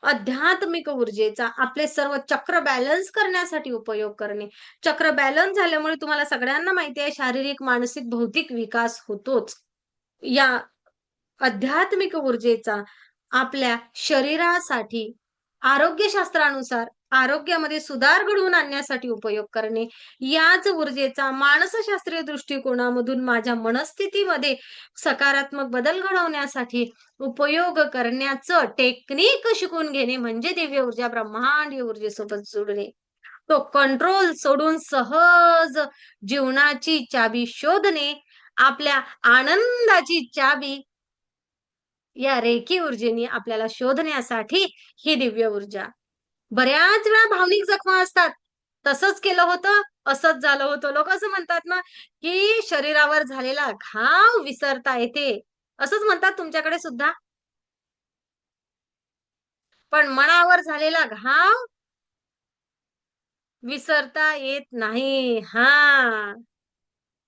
आध्यात्मिक ऊर्जेचा आपले सर्व चक्र बॅलन्स करण्यासाठी उपयोग करणे. चक्र बॅलन्स झाल्यामुळे तुम्हाला सगळ्यांना माहिती आहे शारीरिक, मानसिक, भौतिक विकास होतोच. या आध्यात्मिक ऊर्जेचा आपल्या शरीरासाठी आरोग्यशास्त्रानुसार आरोग्यामध्ये सुधार घडवून आणण्यासाठी उपयोग करणे. याच ऊर्जेचा मानसशास्त्रीय दृष्टिकोनामधून माझ्या मनस्थितीमध्ये सकारात्मक बदल घडवण्यासाठी उपयोग करण्याचं टेक्निक शिकून घेणे म्हणजे दिव्य ऊर्जा, ब्रह्मांडीय ऊर्जेसोबत जोडणे. तो कंट्रोल सोडून सहज जीवनाची चाबी शोधणे, आपल्या आनंदाची चाबी या रेखी ऊर्जेने आपल्याला शोधण्यासाठी ही दिव्य ऊर्जा. बऱ्याच वेळा भावनिक जखमा असतात. तसंच केलं होतं, असंच झालं होतं. लोक असं म्हणतात ना, की शरीरावर झालेला घाव विसरता येते. असंच म्हणतात तुमच्याकडे सुद्धा. पण मनावर झालेला घाव विसरता येत नाही. हां.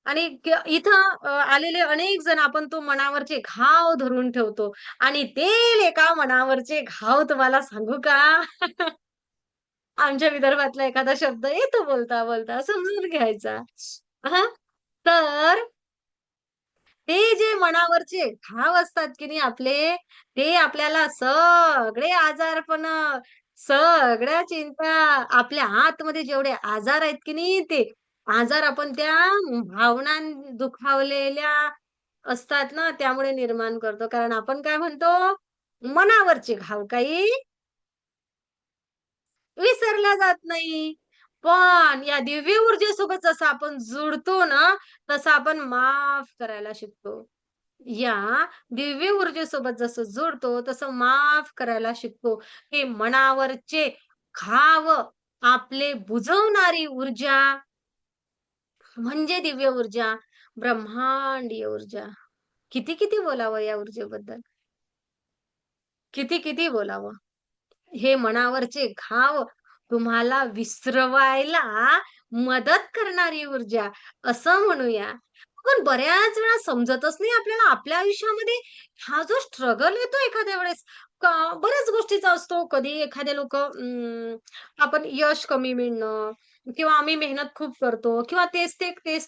आणि इथं आलेले अनेक जण आपण तो मनावरचे घाव धरून ठेवतो आणि ते एका मनावरचे घाव तुम्हाला सांगू का? आमच्या विदर्भातला एखादा शब्द येतो बोलता बोलता समजून घ्यायचा. हां, तर ते जे मनावरचे घाव असतात की नाही आपले, ते आपल्याला सगळे आजारपण, सगळ्या चिंता, आपल्या आतमध्ये जेवढे आजार आहेत की नाही, ते आजार आपण त्या भावना दुखावलेल्या असतात ना, त्यामुळे निर्माण करतो. कारण आपण काय म्हणतो, मनावरचे घाव काही विसरला जात नाही. पण या दिव्य ऊर्जेसोबत जसं आपण जुडतो ना, तसं आपण माफ करायला शिकतो. या दिव्य ऊर्जेसोबत जसं जुडतो, तसं माफ करायला शिकतो. हे मनावरचे घाव आपले बुजवणारी ऊर्जा म्हणजे दिव्य ऊर्जा, ब्रह्मांडीय ऊर्जा. किती बोलावं या ऊर्जेबद्दल? किती बोलावं? हे मनावरचे घाव तुम्हाला विसरवायला मदत करणारी ऊर्जा असं म्हणूया. पण बऱ्याच वेळा समजतच नाही आपल्याला आपल्या आयुष्यामध्ये हा जो स्ट्रगल येतो एखाद्या वेळेस बऱ्याच गोष्टीचा असतो. कधी एखादे लोकं आपण यश कमी मिळणं किंवा आम्ही मेहनत खूप करतो किंवा तेच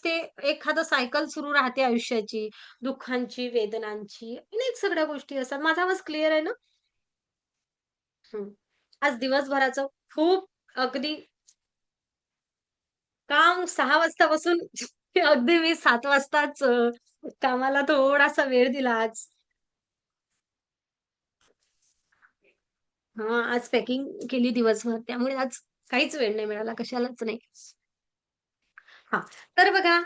ते एखादं सायकल सुरू राहते आयुष्याची, दुःखांची, वेदनांची, अनेक सगळ्या गोष्टी असतात. माझा आवाज क्लिअर आहे ना? हं. आज दिवसभराचं खूप अगदी काम 6 वाजतापासून अगदी मी 7 वाजताच कामाला थोडासा वेळ दिला आज. हां, आज पॅकिंग केली दिवसभर. त्यामुळे आज काहीच वेळ नाही मिळाला, कशालाच नाही. हां, तर बघा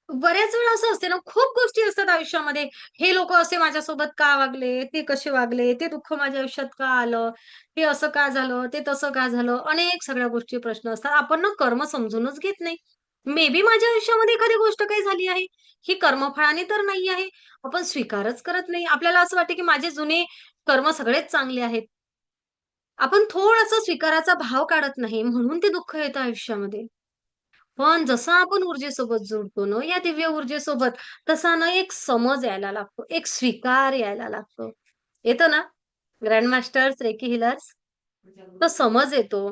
बऱ्याच वेळा असं असते ना, खूप गोष्टी असतात आयुष्यामध्ये. हे लोकं असे माझ्यासोबत का वागले? ते कसे वागले? ते दुःख माझ्या आयुष्यात का आलं? हे असं का झालं? ते तसं का झालं? अनेक सगळ्या गोष्टी प्रश्न असतात. आपण ना कर्म समजूनच घेत नाही. मे बी माझ्या आयुष्यामध्ये एखादी गोष्ट काही झाली आहे. ही कर्मफळाने तर नाही आहे. आपण स्वीकारच करत नाही. आपल्याला असं वाटतं, की माझे जुने कर्म सगळेच चांगले आहेत. आपण थोडंसं स्वीकाराचा भाव काढत नाही, म्हणून ते दुःख येतं आयुष्यामध्ये. पण जसं आपण ऊर्जेसोबत जुडतो ना, या दिव्य ऊर्जेसोबत, तसा ना एक समज यायला लागतो, एक स्वीकार यायला लागतो. येतो ना? ग्रँड मास्टर्स, रेकी हीलर्स, तो समज येतो.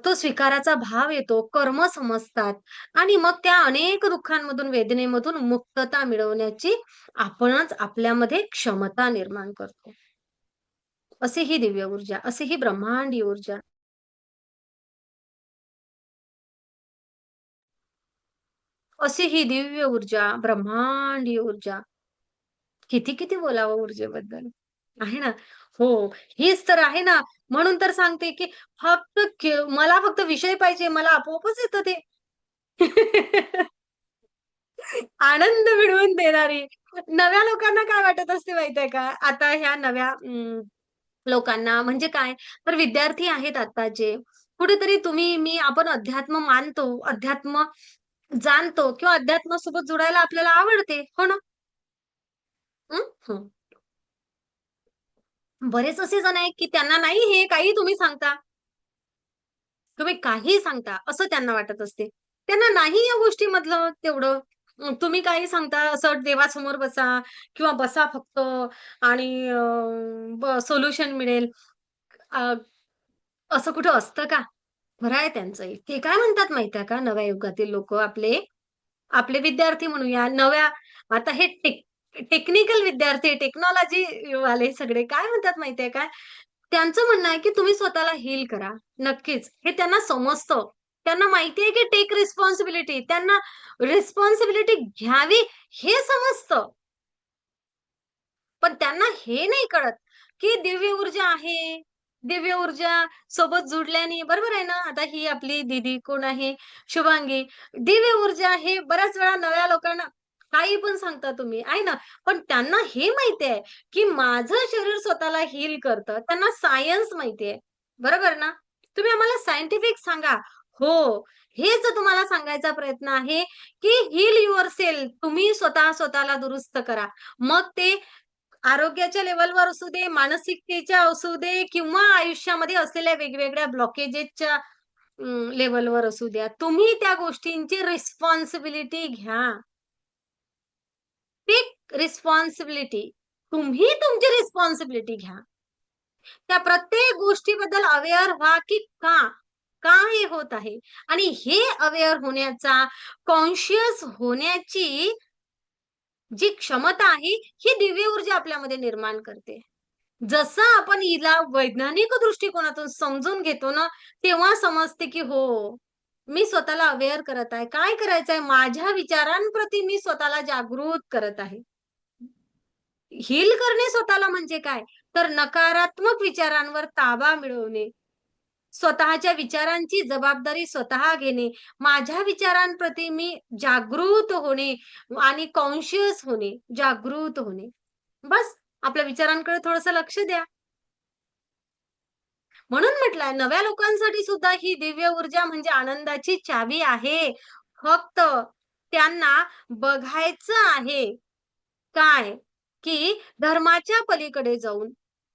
तो स्वीकाराचा भाव येतो, कर्म समजतात आणि मग त्या अनेक दुःखांमधून, वेदनेमधून मुक्तता मिळवण्याची आपणच आपल्यामध्ये क्षमता निर्माण करतो. अशी ही दिव्य ऊर्जा, अशी ही ब्रह्मांडीय ऊर्जा. अशी ही दिव्य ऊर्जा, ब्रह्मांडीय ऊर्जा. किती बोलावं ऊर्जेबद्दल. आहे ना? हो, हीच तर आहे ना. म्हणून तर सांगते, की मला फक्त विषय पाहिजे. मला आपोआपच येतं ते. आनंद मिळवून देणारी. नव्या लोकांना काय वाटत असते माहितीये का? आता ह्या नव्या लोकांना म्हणजे काय? तर विद्यार्थी आहेत आत्ताचे. कुठेतरी तुम्ही, मी, आपण अध्यात्म मानतो, अध्यात्म जाणतो किंवा अध्यात्मासोबत जुडायला आपल्याला आवडते. हो ना? हं? हं. बरेच असे जण आहेत, की त्यांना नाही हे काही तुम्ही सांगता. तुम्ही काहीही सांगता, असं त्यांना वाटत असते. त्यांना नाही या गोष्टीमधलं तेवढं. तुम्ही काही सांगता असं देवासमोर बसा किंवा बसा फक्त आणि सोल्युशन मिळेल. अ, असं कुठं असतं का? खरं आहे त्यांचंही. ते काय म्हणतात माहितीये का नव्या युगातील लोक आपले आपले विद्यार्थी म्हणूया नव्या आता हे टेक्निकल विद्यार्थी टेक्नॉलॉजी वाले सगळे काय म्हणतात माहितीये का? त्यांचं म्हणणं आहे की तुम्ही स्वतःला हील करा. नक्कीच. हे त्यांना समजतं. त्यांना माहिती आहे की टेक रिस्पॉन्सिबिलिटी. त्यांना रिस्पॉन्सिबिलिटी घ्यावी हे समजतं. पण त्यांना हे नाही कळत, की दिव्य ऊर्जा आहे. दिव्य ऊर्जा सोबत जुडल्याने बरोबर आहे ना? आता ही आपली दीदी कोण आहे? शुभांगी. दिव्य ऊर्जा हे बऱ्याच वेळा नव्या लोकांना काही पण सांगता तुम्ही, आहे ना? पण त्यांना हे माहिती आहे, की माझं शरीर स्वतःला हील करतं. त्यांना सायन्स माहिती आहे. बरोबर ना? तुम्ही आम्हाला सायंटिफिक सांगा. हो, हेच तुम्हाला सांगायचा प्रयत्न आहे, की हील युअरसेल्फ. तुम्ही स्वतःला दुरुस्त करा. मग ते आरोग्याच्या लेव्हलवर असू दे, मानसिकतेच्या असू दे किंवा आयुष्यामध्ये असलेल्या वेगवेगळ्या ब्लॉकेजेसच्या लेव्हलवर असू द्या. तुम्ही त्या गोष्टींची रिस्पॉन्सिबिलिटी घ्या. Take responsibility. तुम्ही तुमची रिस्पॉन्सिबिलिटी घ्या. त्या प्रत्येक गोष्टीबद्दल अवेअर व्हा, की का? का हे होत आहे? आणि हे अवेअर होण्याचा, कॉन्शियस होण्याची जी क्षमता आहे, ही दिव्य ऊर्जा आपल्यामध्ये निर्माण करते. जसं आपण हिला वैज्ञानिक दृष्टिकोनातून समजून घेतो ना, तेव्हा समजते की हो, मी स्वतःला अवेअर करत आहे. काय करायचंय? माझ्या विचारांप्रती मी स्वतःला जागृत करत आहे. हील करणे स्वतःला म्हणजे काय? तर नकारात्मक विचारांवर ताबा मिळवणे. स्वतःच्या विचारांची जबाबदारी स्वतः घेणे. माझ्या विचारांप्रती मी जागृत होणे आणि कॉन्शियस होणे, जागृत होणे. बस आपल्या विचारांकडे थोडंसं लक्ष द्या. म्हणून म्हटलंय नव्या लोकांसाठी सुद्धा ही दिव्य ऊर्जा म्हणजे आनंदाची चावी आहे. फक्त त्यांना बघायचं आहे काय, की धर्माच्या पलीकडे जाऊन,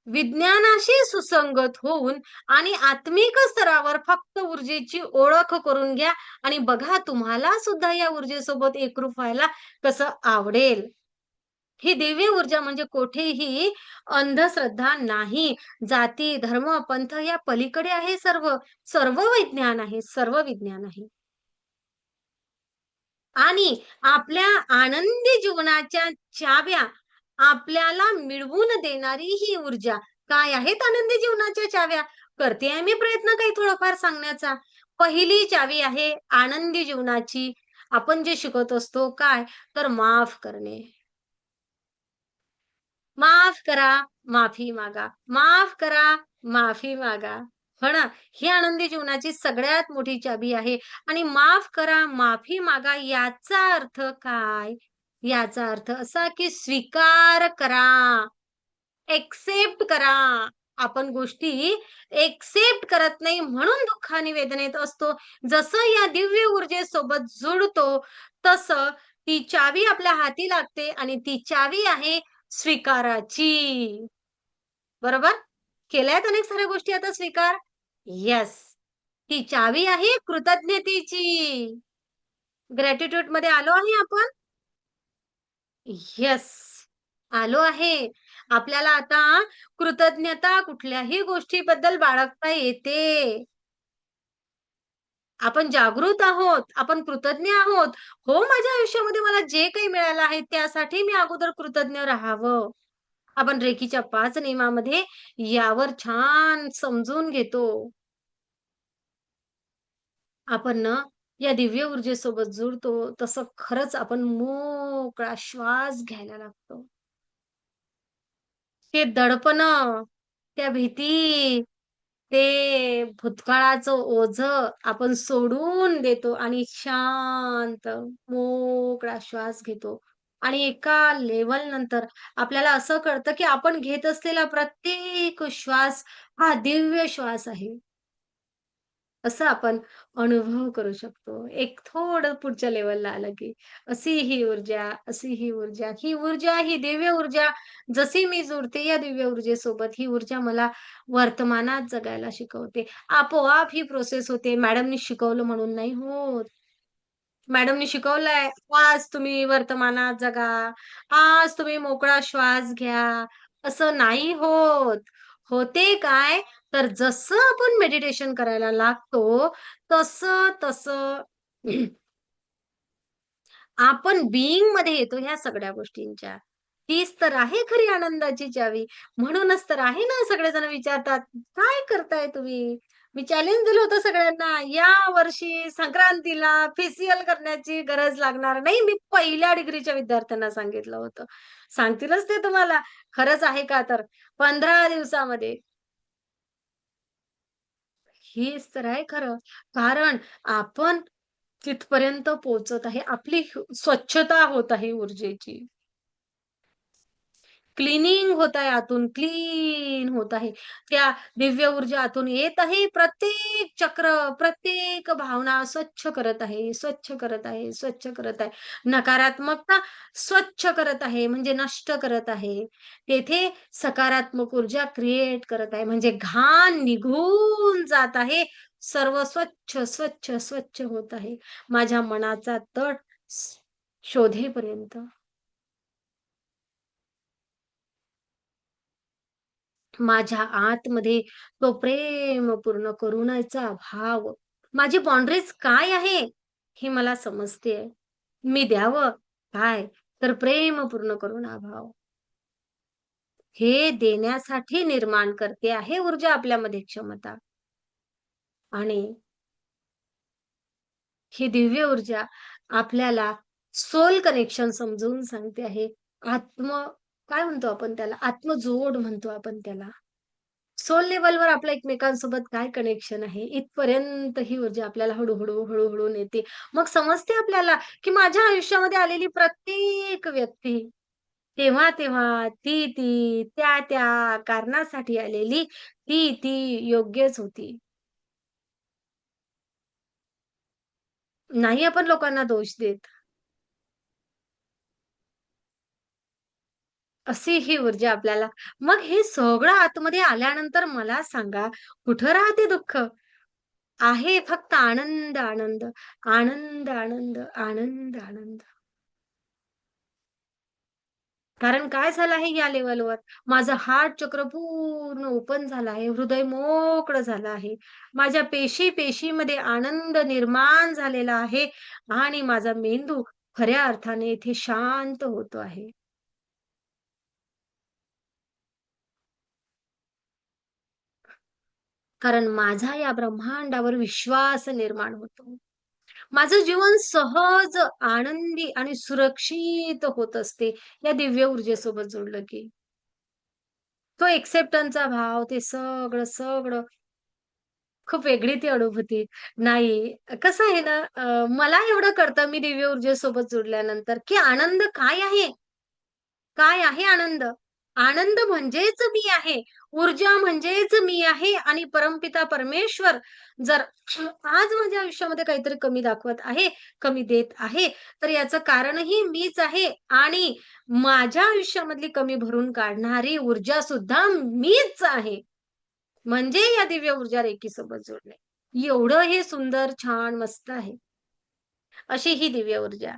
विज्ञानाशी सुसंगत होऊन आणि आत्मिक स्तरावर फक्त ऊर्जेची ओळख करून घ्या आणि बघा तुम्हाला सुद्धा या ऊर्जेसोबत एकरूप व्हायला कसं आवडेल. ही दिव्य ऊर्जा म्हणजे कुठेही अंधश्रद्धा नाही. जाती, धर्म, पंथ या पलीकडे आहे सर्व. सर्व विज्ञान आहे, सर्व विज्ञान आहे. आणि आपल्या आनंदी जीवनाच्या चाव्या आपल्याला मिळवून देणारी ही ऊर्जा. काय आहेत आनंदी जीवनाच्या चाव्या? करते आहे मी प्रयत्न काही थोडंफार सांगण्याचा. पहिली चावी आहे आनंदी जीवनाची. आपण जे शिकत असतो काय? तर माफ करणे. माफ करा, माफी मागा. माफ करा, माफी मागा. हो ना? ही आनंदी जीवनाची सगळ्यात मोठी चाबी आहे. आणि माफ करा, माफी मागा याचा अर्थ काय? याचा अर्थ असा की स्वीकार करा. एक्सेप्ट करा. आपण गोष्टी एक्सेप्ट करत नाही म्हणून दुःखाने वेदनेत असतो. जसं या दिव्य ऊर्जेसोबत जुडतो, तसं ती चावी आपल्या हाती लागते आणि ती चावी आहे स्वीकाराची. बरोबर? केल्यात अनेक साऱ्या गोष्टी आता स्वीकार? येस. ती चावी आहे कृतज्ञतेची. ग्रॅटिट्यूड मध्ये आलो आहे आपण? येस. आलो आहे. आपल्याला आता कृतज्ञता कुठल्याही गोष्टीबद्दल बाळगता येते. आपण जागृत आहोत. आपण कृतज्ञ आहोत. हो, माझ्या आयुष्यामध्ये मला जे काही मिळालं आहे त्यासाठी मी अगोदर कृतज्ञ राहावं. आपण रेकीच्या 5 नियमामध्ये यावर छान समजून घेतो. आपण ना या दिव्य ऊर्जेसोबत जुळतो तसं खरंच आपण मोकळा श्वास घ्यायला लागतो. ते दडपणं, त्या भीती, ते भूतकाळाचं ओझं आपण सोडून देतो आणि शांत मोकळा श्वास घेतो. आणि एका लेव्हल नंतर आपल्याला असं कळतं, की आपण घेत असलेला प्रत्येक श्वास हा दिव्य श्वास आहे. असं आपण अनुभव करू शकतो. एक थोडं पुढच्या लेव्हलला आलं, की अशी ही ऊर्जा, अशी ही ऊर्जा. ही ऊर्जा, ही दिव्य ऊर्जा जशी मी जुडते या दिव्य ऊर्जेसोबत, ही ऊर्जा मला वर्तमानात जगायला शिकवते. आपोआप ही प्रोसेस होते. मॅडमनी शिकवलं म्हणून नाही होत. मॅडमनी शिकवलंय, आज तुम्ही वर्तमानात जगा, आज तुम्ही मोकळा श्वास घ्या. असं नाही होत. होते काय, तर जसं आपण मेडिटेशन करायला लागतो, तसं तसं आपण बीइंग मध्ये येतो ह्या सगळ्या गोष्टींच्या. तीच तर आहे खरी आनंदाची चावी. म्हणूनच तर आहे ना, सगळेजण विचारतात, "काय करताय तुम्ही?" मी चॅलेंज दिलं होतं सगळ्यांना, "या वर्षी संक्रांतीला फेशियल करण्याची गरज लागणार नाही." मी पहिल्या डिग्रीच्या विद्यार्थ्यांना सांगितलं होतं. सांगतीलच ते तुम्हाला. खरंच आहे का तर 15 दिवसामध्ये. हेच तर आहे खरं. कारण आपण तिथपर्यंत पोहोचत आहे. आपली स्वच्छता होत आहे ऊर्जेची. क्लीनिंग होत आहे आतून, क्लीन होत आहे. त्या दिव्य ऊर्जा आतून येत आहे. प्रत्येक चक्र, प्रत्येक भावना स्वच्छ करत आहे, स्वच्छ करत आहे, स्वच्छ करत आहे. नकारात्मकता स्वच्छ करत आहे, म्हणजे नष्ट करत आहे. तेथे सकारात्मक ऊर्जा क्रिएट करत आहे, म्हणजे घाण निघून जात आहे. सर्व स्वच्छ, स्वच्छ, स्वच्छ होत आहे. माझ्या मनाचा तट शोधेपर्यंत. माझ्या आतमध्ये तो प्रेमपूर्ण करुणेचा भाव, माझी बाउंडरीज काय आहे, हे मला समजतेय. मी द्यावं काय? तर प्रेमपूर्ण करुणा भाव. हे देण्यासाठी निर्माण करते आहे ऊर्जा आपल्यामध्ये क्षमता. आणि ही दिव्य ऊर्जा आपल्याला सोल कनेक्शन समजून सांगते आहे. काय म्हणतो आपण त्याला? आत्मजोड म्हणतो आपण त्याला. सोल लेव्हलवर आपलं एकमेकांसोबत काय कनेक्शन आहे, इथपर्यंत ही ऊर्जा आपल्याला हळू-हळू, हळू-हळू नेते. मग समजते आपल्याला, की माझ्या आयुष्यामध्ये आलेली प्रत्येक व्यक्ती तेव्हा-तेव्हा, ती-ती, त्या-त्या कारणासाठी आलेली, ती-ती योग्यच होती. नाही आपण लोकांना दोष देत. अशी ही ऊर्जा आपल्याला मग हे सगळं आतमध्ये आल्यानंतर मला सांगा, कुठं राहते दुःख? आहे फक्त आनंद, आनंद, आनंद, आनंद, आनंद, आनंद. कारण काय झालं आहे या लेव्हलवर, माझं हार्ट चक्र पूर्ण ओपन झालं आहे, हृदय मोकळं झालं आहे. माझ्या पेशीमध्ये आनंद निर्माण झालेला आहे आणि माझा मेंदू खऱ्या अर्थाने इथे शांत होतो आहे. कारण माझा या ब्रह्मांडावर विश्वास निर्माण होतो. माझं जीवन सहज, आनंदी आणि सुरक्षित होत असते, या दिव्य ऊर्जेसोबत जोडलं की. तो एक्सेप्टन्सचा भाव, ते सगळं, सगळं खूप वेगळी ती अनुभूती. नाही, कसं आहे ना, मला एवढं कळतं मी दिव्य ऊर्जेसोबत जोडल्यानंतर, की आनंद काय आहे? काय आहे आनंद? आनंद म्हणजेच मी आहे. ऊर्जा म्हणजेच मी आहे आणि परमपिता परमेश्वर जर आज माझ्या आयुष्यामध्ये काहीतरी कमी दाखवत आहे, कमी देत आहे, तर याचं कारणही मीच आहे आणि माझ्या आयुष्यामधली कमी भरून काढणारी ऊर्जा सुद्धा मीच आहे. म्हणजे या दिव्य ऊर्जा रेकीसोबत जोडणे. एवढं हे सुंदर, छान, मस्त आहे. अशी ही दिव्य ऊर्जा.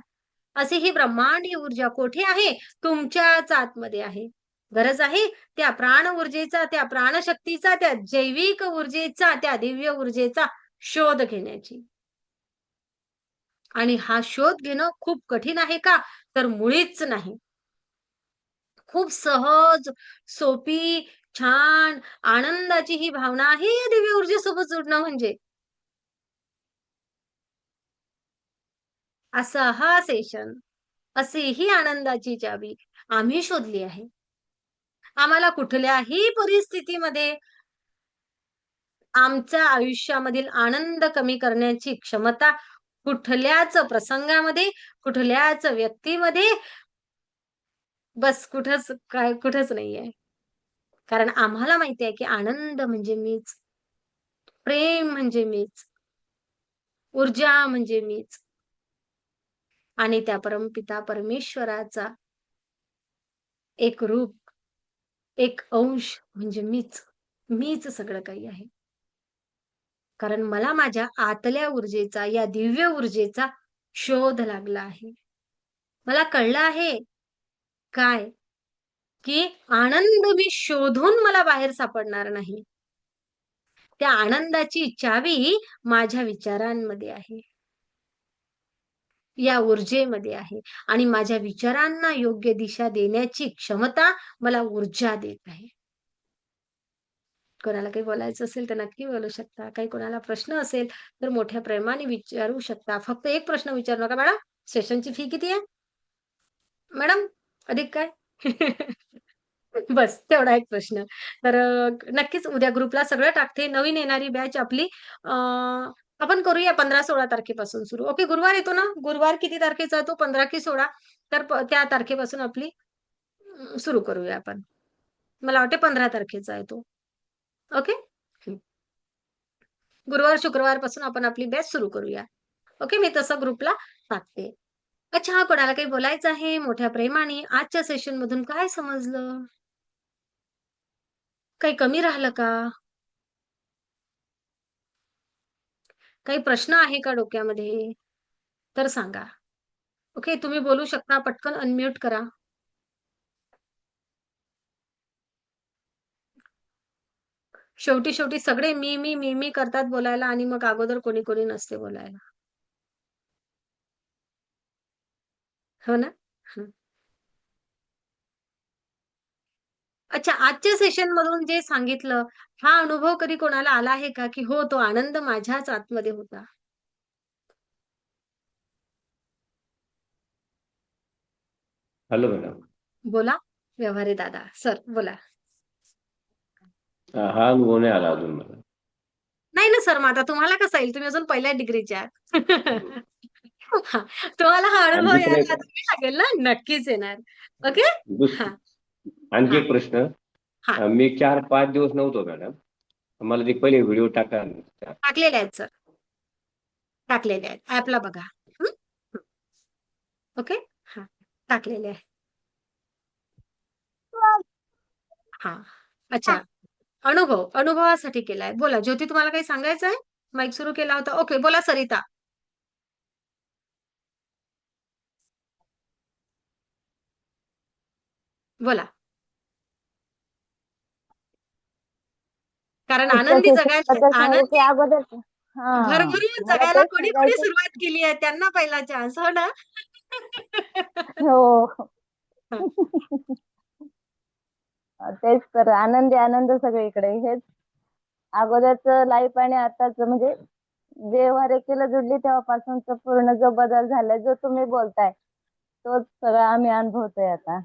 अशी ही ब्रह्मांडीय ऊर्जा कोठे आहे? तुमच्याच आतमध्ये आहे. गरज आहे त्या प्राण ऊर्जेचा, त्या प्राणशक्तीचा, त्या जैविक ऊर्जेचा, त्या दिव्य ऊर्जेचा शोध घेण्याची. आणि हा शोध घेणं खूप कठीण आहे का? तर मुळीच नाही. खूप सहज, सोपी, छान, आनंदाची ही भावना आहे या दिव्य ऊर्जेसोबत जोडणं म्हणजे. असा हा सेशन, अशी ही आनंदाची चावी आम्ही शोधली आहे. आम्हाला कुठल्याही परिस्थितीमध्ये आमच्या आयुष्यामधील आनंद कमी करण्याची क्षमता कुठल्याच प्रसंगामध्ये, कुठल्याच व्यक्तीमध्ये कुठंच नाहीये. कारण आम्हाला माहिती आहे, की आनंद म्हणजे मीच, प्रेम म्हणजे मीच, ऊर्जा म्हणजे मीच आणि त्या परमपिता परमेश्वराचा एक रूप, एक अंश म्हणजे मीच. मीच सगळं काही आहे. कारण मला माझ्या आतल्या ऊर्जेचा, या दिव्य ऊर्जेचा शोध लागला आहे. मला कळलं आहे काय, की आनंद मी शोधून मला बाहेर सापडणार नाही. त्या आनंदाची चावी माझ्या विचारांमध्ये आहे, या ऊर्जेमध्ये आहे आणि माझ्या विचारांना योग्य दिशा देण्याची क्षमता मला ऊर्जा देत आहे. कोणाला काही बोलायचं असेल तर नक्की बोलू शकता. काही कोणाला प्रश्न असेल तर मोठ्या प्रेमाने विचारू शकता. फक्त एक प्रश्न विचारू नका, "मॅडम, सेशनची फी किती आहे? मॅडम, अधिक काय?" बस तेवढा एक प्रश्न. तर नक्कीच उद्या ग्रुपला सगळं टाकते. नवीन येणारी बॅच आपली आपण करूया 15-16 तारखेपासून सुरू. ओके, गुरुवार येतो ना? गुरुवार किती तारखेचा येतो? 15 की 16? तर त्या तारखेपासून आपली सुरू करूया आपण. मला वाटते 15 तारखेचा आहे तो. ओके? हं. गुरुवार, शुक्रवारपासून आपण आपली बॅच सुरू करूया. ओके, मी तसं ग्रुपला टाकते. अच्छा, कोणाला काही बोलायचं आहे मोठ्या प्रेमाने आजच्या सेशनमधून काय समजलं? काही कमी राहिलं का? काही प्रश्न आहे का डोक्यामध्ये? तर सांगा. ओके, तुम्ही बोलू शकता. पटकन अनम्यूट करा. शेवटी सगळे मी करतात बोलायला आणि मग अगोदर कोणी नसते बोलायला. हो ना? हं. अच्छा, आजच्या सेशनमधून जे सांगितलं, हा अनुभव कधी कोणाला आला आहे का, की हो, तो आनंद माझ्याच आतमध्ये होता? Hello madam. बोला. व्यवहारे दादा. सर बोला. हा अनुभव नाही आला अजून मला. नाही ना सर, मग आता तुम्हाला कसा येईल? तुम्ही अजून पहिल्या डिग्रीचे आहात. हां, तुम्हाला हा अनुभव आणखी पण यायला एक तुम्ही लागेल ना? नक्कीच येणार. ओके? दुस- हां, आणखी हां, एक प्रश्न. हां. मी 4-5 दिवस नव्हतो मॅडम. मला ते पहिले व्हिडिओ टाका. टाकलेले आहेत सर. टाकलेले आहेत. ॲपला बघा. हं? हं. ओके? हां, टाकलेले आहे. हां. अच्छा. अनुभवासाठी केलाय. बोला, ज्योती तुम्हाला काही सांगायचं आहे? माईक सुरू केला होता. ओके, बोला सरिता. बोला. कारण आजच्या आनंदी सेशनला जगायला तर सांगू की आनंदी अगोदर हा भरभरून मला जगायला तेच कोणी सांगायचं. सुरुवात केली आहे त्यांना पहिला चान्स. हो ना? हो. हं. तेच तर आनंदी आनंद सगळीकडे. हेच अगोदरच लाईफ आणि आताच म्हणजे जेव्हा रेखीला जुडली तेव्हापासूनच पूर्ण जो बदल झालाय जो तुम्ही बोलताय तोच सगळा आम्ही अनुभवतोय आता.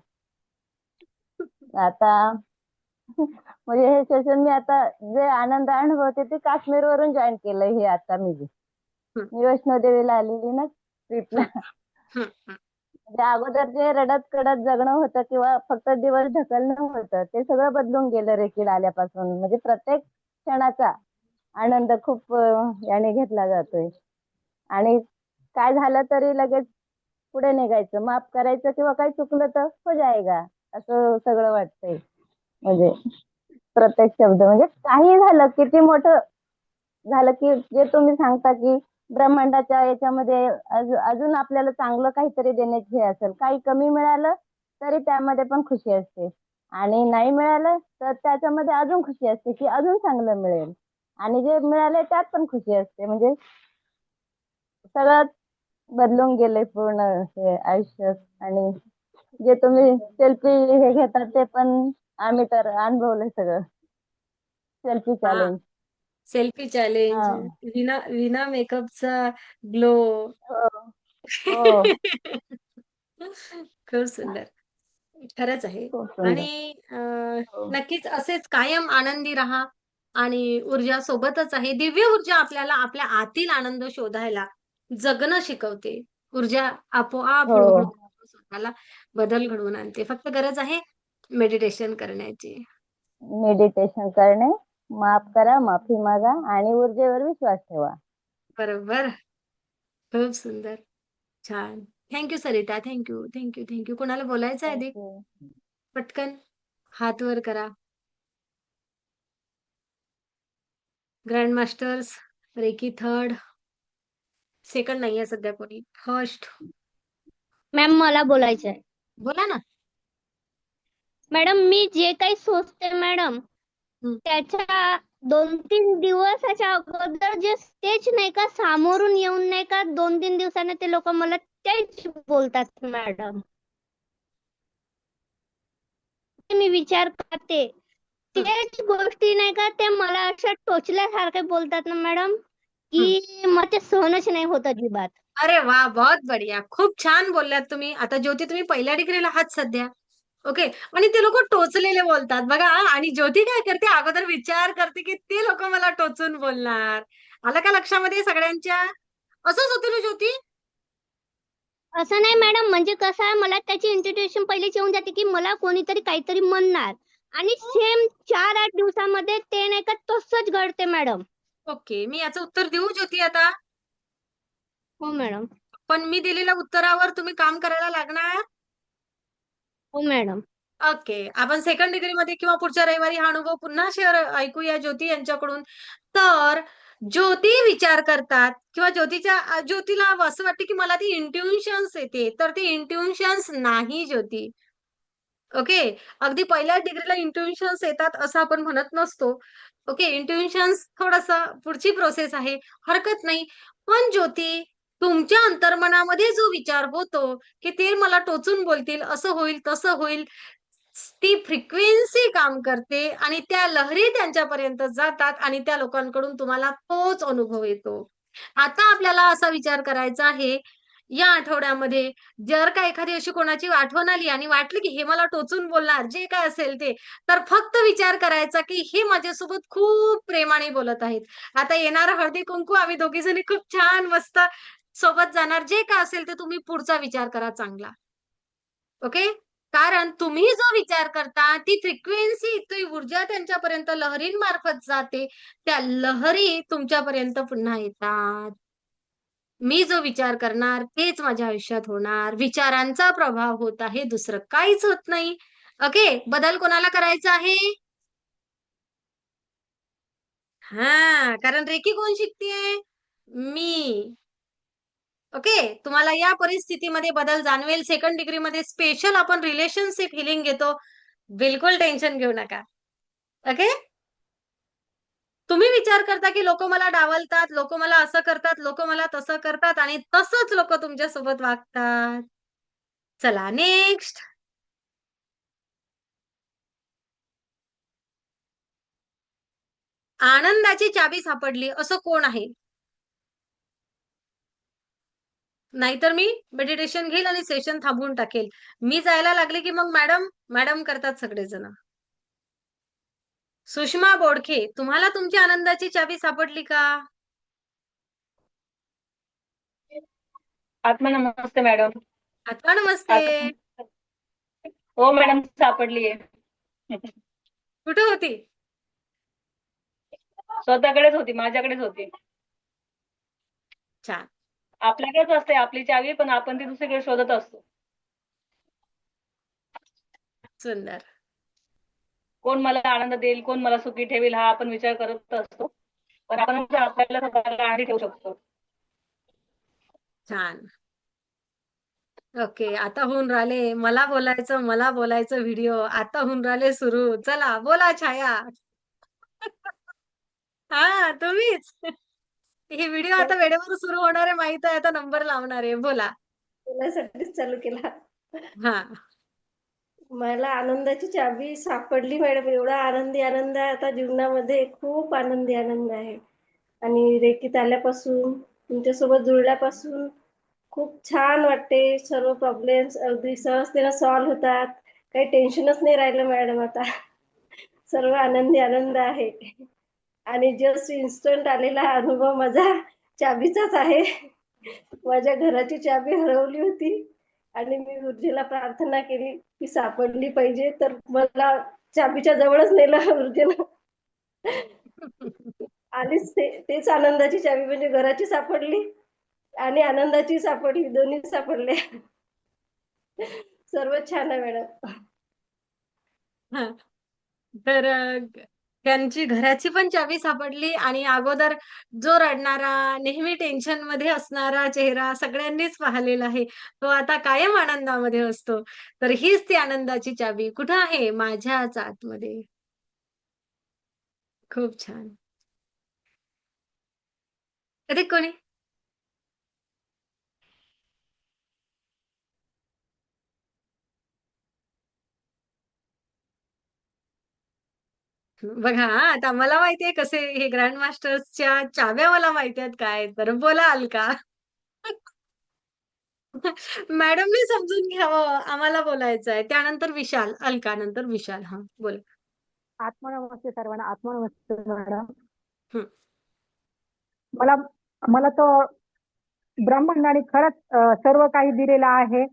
आता म्हणजे हे सेशन मी आता जे आनंद अनुभवते ते काश्मीरवरून जॉईन केलंय हे आता मी. हं, मी वैष्णोदेवीला आलेली ना ट्रिपला. हं, हं, हं. म्हणजे अगोदर जे रडत कडत जगणं होतं किंवा फक्त दिवस ढकलणं होतं ते सगळं बदलून गेलं रेकीला आल्यापासून. म्हणजे प्रत्येक क्षणाचा आनंद खूप याने घेतला जातोय. आणि काय झालं तरी लगेच पुढे निघायचं, माफ करायचं किंवा काही चुकलं तर हो जाएगा असं सगळं वाटतंय. म्हणजे प्रत्येक शब्द म्हणजे काही झालं किती मोठं झालं की जे तुम्ही सांगता की ब्रह्मांडाच्या याच्यामध्ये अजून आपल्याला चांगलं काहीतरी देण्याची हे असेल. काही कमी मिळालं तरी त्यामध्ये पण खुशी असते. आणि नाही मिळालं तर त्याच्यामध्ये अजून खुशी असते की अजून चांगलं मिळेल. आणि जे मिळालंय त्यात पण खुशी असते. म्हणजे सगळंच बदलून गेलंय पूर्ण हे आयुष्य. आणि जे तुम्ही सेल्फी हे घेतात ते पण आम्ही तर अनुभवलंय सगळं. सेल्फी हां. चॅलेंज. सेल्फी चॅलेंज, हां. विना विना मेकअपचा ग्लो. हो, हो. खूप सुंदर. खरंच आहे. खूप सुंदर. आणि हो. नक्कीच असेच कायम आनंदी राहा आणि ऊर्जा सोबतच आहे. दिव्य ऊर्जा आपल्याला आपल्या आतील आनंद शोधायला जगणं शिकवते. ऊर्जा आपोआप हो. हळू स्वतःला बदल घडवून आणते. फक्त गरज आहे मेडिटेशन करण्याची. मेडिटेशन करणे, माफ करा, माफी मागा आणि ऊर्जेवर विश्वास ठेवा. बरोबर. खूप सुंदर. छान. Thank you Sarita. Thank you. कोणाला बोलायचं आहे थँक अधिक? यू. पटकन हात वर करा. Grand masters, reiki third. Second नाहीये सध्या कोणी. फर्स्ट. मॅम मला बोलायचं आहे. बोला ना. मॅडम मी जे काही सोचते मॅडम हं. त्याच्या 2-3 दिवसाच्या अगोदर जे तेच नाही का सामोरून येऊन नाही का 2-3 दिवसाने ते लोक मला तेच बोलतात मॅडम. मी विचार करते हं. तेच गोष्टी नाही का ते मला अशा टोचल्यासारखे बोलतात ना मॅडम की मला ते सहनच नाही होत अजिबात. अरे वा, बहुत बढिया. खूप छान बोललात तुम्ही. आता ज्योती तुम्ही पहिल्या डिग्रीला आहात सध्या. ओके. आणि ते लोक टोचलेले बोलतात बघा आणि ज्योती काय करते अगोदर विचार करते की ते लोक मला टोचून बोलणार. आलं का लक्षामध्ये सगळ्यांच्या? असंच होते ना ज्योती? असं नाही मॅडम म्हणजे कसं आहे मला त्याची इंट्रोडक्शन पहिलेच येऊन जाते की मला कोणीतरी काहीतरी म्हणणार आणि सेम 4-8 दिवसामध्ये ते नाही का तसंच घडते मॅडम. ओके. मी याचं उत्तर देऊ ज्योती आता? हो मॅडम. पण मी दिलेल्या उत्तरावर तुम्ही काम करायला लागणार. हो मॅडम. ओके. आपण सेकंड डिग्रीमध्ये किंवा पुढच्या रविवारी हा अनुभव पुन्हा ऐकूया ज्योती यांच्याकडून. तर ज्योती विचार करतात किंवा ज्योतीला असं वाटतं की मला ती इंट्युशन्स येते. तर ती इंट्युशन्स नाही ज्योती. ओके. अगदी पहिल्या डिग्रीला इंट्युशन्स येतात असं आपण म्हणत नसतो. ओके. इंट्युशन्स थोडंसं पुढची प्रोसेस आहे. हरकत नाही. पण ज्योती तुमच्या अंतर्मनामध्ये जो विचार होतो, की ते मला टोचून बोलतील, असं होईल, तसं होईल. ती फ्रिक्वेन्सी काम करते आणि त्या लहरी त्यांच्यापर्यंत जातात आणि त्या लोकांकडून तुम्हाला तोच अनुभव येतो. आता आपल्याला असा विचार करायचा आहे, या आठवड्यामध्ये जर का एखादी अशी कोणाची आठवण आली आणि वाटलं की हे मला टोचून बोलणार, जे काय असेल ते, तर फक्त विचार करायचा की हे माझ्यासोबत खूप प्रेमाने बोलत आहेत. आता येणारं हळदी-कुंकू आम्ही दोघी जणी खूप छान मस्त सोबत जाणार. जे काय असेल ते तुम्ही पुढचा विचार करा चांगला. ओके. कारण तुम्ही जो विचार करता ती फ्रिक्वेन्सी, ती ऊर्जा त्यांच्यापर्यंत लहरींमार्फत जाते. त्या लहरी तुमच्यापर्यंत पुन्हा येतात. मी जो विचार करणार तेच माझ्या आयुष्यात होणार. विचारांचा प्रभाव होत आहे, दुसरं काहीच होत नाही. ओके. बदल कोणाला करायचा आहे? हां, कारण रेकी कोण शिकतेय? मी. ओके. तुम्हाला या परिस्थितीमध्ये बदल जाणवेल. सेकंड डिग्रीमध्ये स्पेशल आपण रिलेशनशिप हीलिंग घेतो. बिलकुल टेन्शन घेऊ नका. ओके. तुम्ही विचार करता की लोकं मला डावलतात, लोकं मला असं करतात, लोकं मला तसं करतात आणि तसंच लोकं तुमच्यासोबत वागतात. चला नेक्स्ट. आनंदाची चाबी सापडली असं कोण आहे? नाहीतर मी मेडिटेशन घेईल आणि सेशन थांबवून टाकेल. मी जायला लागले की मग मॅडम, मॅडम करतात सगळेजण. सुषमा बोडखे, तुम्हाला तुमच्या आनंदाची चाबी सापडली का? आत्मा नमस्ते मॅडम. आत्मा नमस्ते. हो मॅडम सापडलीये. कुठे होती? स्वतःकडेच होती, माझ्याकडेच होती. छान. आपल्याकडेच असते आपली चावी, पण आपण ती दुसरीकडे शोधत असतो. सुंदर. कोण मला आनंद देईल, कोण मला सुखी ठेवेल हा आपण विचार करत असतो. पण आपण आपल्याला स्वतःला आधी ठेवू शकतो. छान. ओके. आता होऊन राहिले मला बोलायचं व्हिडिओ. आता होऊन राहिले सुरू. चला बोला छाया. हां, तुम्हीच. हे व्हिडिओ आता वेळेवर सुरू होणार आहे माहित आहे. आता नंबर लावणार आहे. बोला. बोलायसाठीच चालू केला. हां. मला आनंदाची चाबी सापडली मॅडम. एवढा आनंदी आनंद आहे आता जीवनामध्ये. खूप आनंदी आनंद आहे. आणि रेकीत आल्यापासून, तुमच्यासोबत जुळल्यापासून खूप छान वाटते. सर्व प्रॉब्लेम्स अगदी सहजतेनं सॉल्व्ह होतात. काही टेन्शनच नाही राहिलं मॅडम आता. सर्व आनंदी आनंद आहे. आणि जस्ट इन्स्टंट आलेला हा अनुभव माझा चाबीचाच आहे. माझ्या घराची चाबी हरवली होती आणि मी ऊर्जेला प्रार्थना केली की सापडली पाहिजे, तर मला चाबीच्या जवळच नेलं ऊर्जेनं. आलीच तेच आनंदाची चाबी म्हणजे घराची सापडली आणि आनंदाची सापडली, दोन्ही सापडल्या. सर्व छान आहे मॅडम. हां. तर त्यांची घराची पण चावी सापडली आणि अगोदर जो रडणारा, नेहमी टेन्शन मध्ये असणारा चेहरा सगळ्यांनीच पाहिलेला आहे. तो आता कायम आनंदामध्ये असतो. तर हीच ती आनंदाची चावी कुठं आहे? माझ्याच आतमध्ये. खूप छान. अधिक कोणी? बघा हां, आता मला माहितीये कसे हे ग्रँड मास्टर्सच्या चाव्या मला माहिती आहेत काय आहेत. तर बोलाल का? मॅडमनी समजून घ्यावं, आम्हाला बोलायचं आहे. त्यानंतर विशाल, अलका नंतर विशाल. हां, बोला. आत्मनमस्ते सर्वांना. आत्मनमस्ते मॅडम. हं. मला मला तो ब्रह्मांडाने खरंच सर्व काही दिलेलं आहे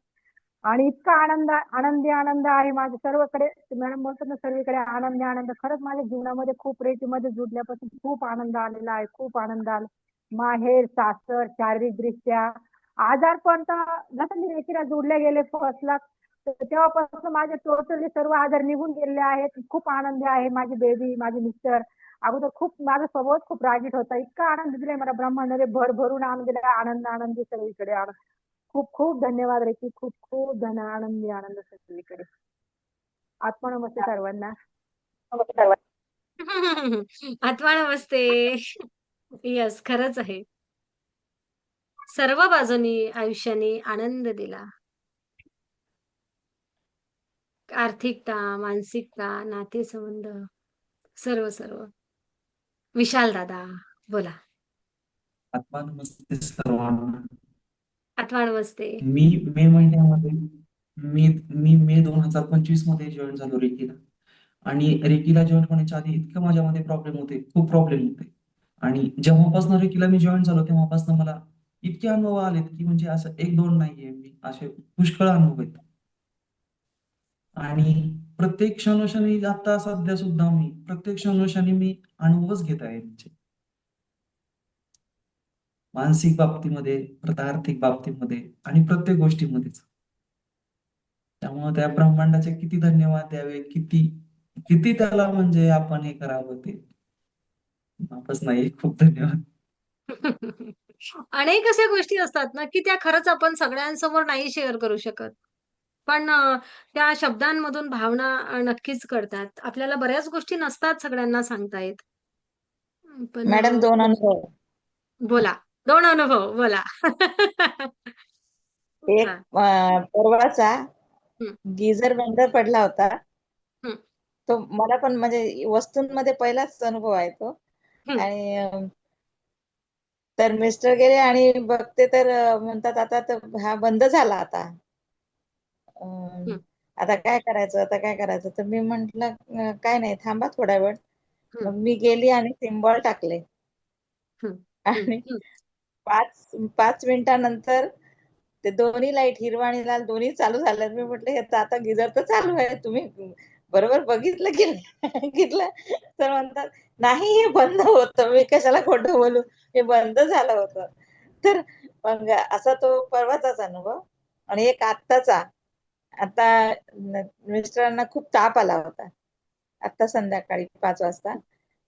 आणि इतका आनंद आहे माझ्या सर्वकडे. मॅडम बोलतात ना, सर्वीकडे आनंद. खरंच माझ्या जीवनामध्ये खूप रेकीमध्ये जुडल्यापासून खूप आनंद आलेला आहे. खूप आनंद आला. माहेर, सासर, शारीरिकदृष्ट्या आजारपण तर जसं मी रेकीला जोडल्या गेले फर्स्टला, तर तेव्हापासून माझे टोटली सर्व आजार निघून गेलेले आहेत. खूप आनंदी आहे. माझी बेबी, माझे मिस्टर. अगोदर खूप माझा स्वभावच खूप रागीट होता. इतका आनंद दिलाय मला ब्रह्मांडाने, भरभरून आनंद दिलाय. आनंदी सगळीकडे खूप खूप धन्यवाद रेकी. खूप खूप आनंद सगळीकडे. आत्मनमस्ते सर्वांना. आत्मा नमस्ते. येस, खरंच आहे. सर्व बाजूनी आयुष्याने आनंद दिला. आर्थिकता, मानसिकता, नातेसंबंध सर्व. विशाल दादा, बोला. आत्मा नमस्ते सर्वांना. आत्मा नमस्ते. मी मे महिन्यामध्ये मी मे 2025 मध्ये जॉईन झालो रेकीला. आणि रेकीला जॉईन होण्याच्या आधी इतकं माझ्यामध्ये खूप प्रॉब्लेम होते. आणि जेव्हापासून रेकीला मी जॉईन झालो तेव्हापासून मला इतके अनुभव आलेत की म्हणजे असं एक दोन नाहीये, मी असे पुष्कळ अनुभव आहेत. आणि प्रत्येक क्षणोक्षणी आता सध्या सुद्धा मी प्रत्येक क्षणोक्षणी मी अनुभवच घेत आहे. म्हणजे मानसिक बाबतीमध्ये, परत आर्थिक बाबतीमध्ये आणि प्रत्येक गोष्टीमध्येच. त्यामुळे त्या ब्रह्मांडाचे किती धन्यवाद द्यावे, किती त्याला म्हणजे आपण हे करावं ते मापच नाही. खूप धन्यवाद. अनेक अशा गोष्टी असतात ना, की त्या खरंच आपण सगळ्यांसमोर नाही शेअर करू शकत. पण त्या शब्दांमधून भावना नक्कीच कळतात. आपल्याला बऱ्याच गोष्टी नसतात सगळ्यांना सांगता येत. पण मॅडम 2 अनुभव. बोला. 2 अनुभव बोला. एक हां. परवाचा हं. गीझर बंद पडला होता. हं. तो मला पण म्हणजे वस्तूंमध्ये पहिलाच अनुभव आहे तो. हं. आणि तर मिस्टर गेले आणि बघते तर म्हणतात आता तर हा बंद झाला आता. हं. आता काय करायचं? तर मी म्हंटल काय नाही, थांबा थोडा वेळ. हं. मग मी गेली आणि सिम्बॉल टाकले. हं. आणि 5 मिनिटानंतर ते दोन्ही लाईट हिरवा आणि लाल दोन्ही चालू झाल्या. मी म्हटलं हे तर आता गिझर तर चालू आहे. तुम्ही बरोबर बघितलं की बघितलं? तर म्हणतात नाही हे बंद होतं. मी कशाला खोटं बोलू? हे बंद झालं होतं. तर मग असा तो परवाचाच अनुभव. आणि एक आत्ताचा. आता मिस्टरांना खूप ताप आला होता. आता संध्याकाळी 5 वाजता.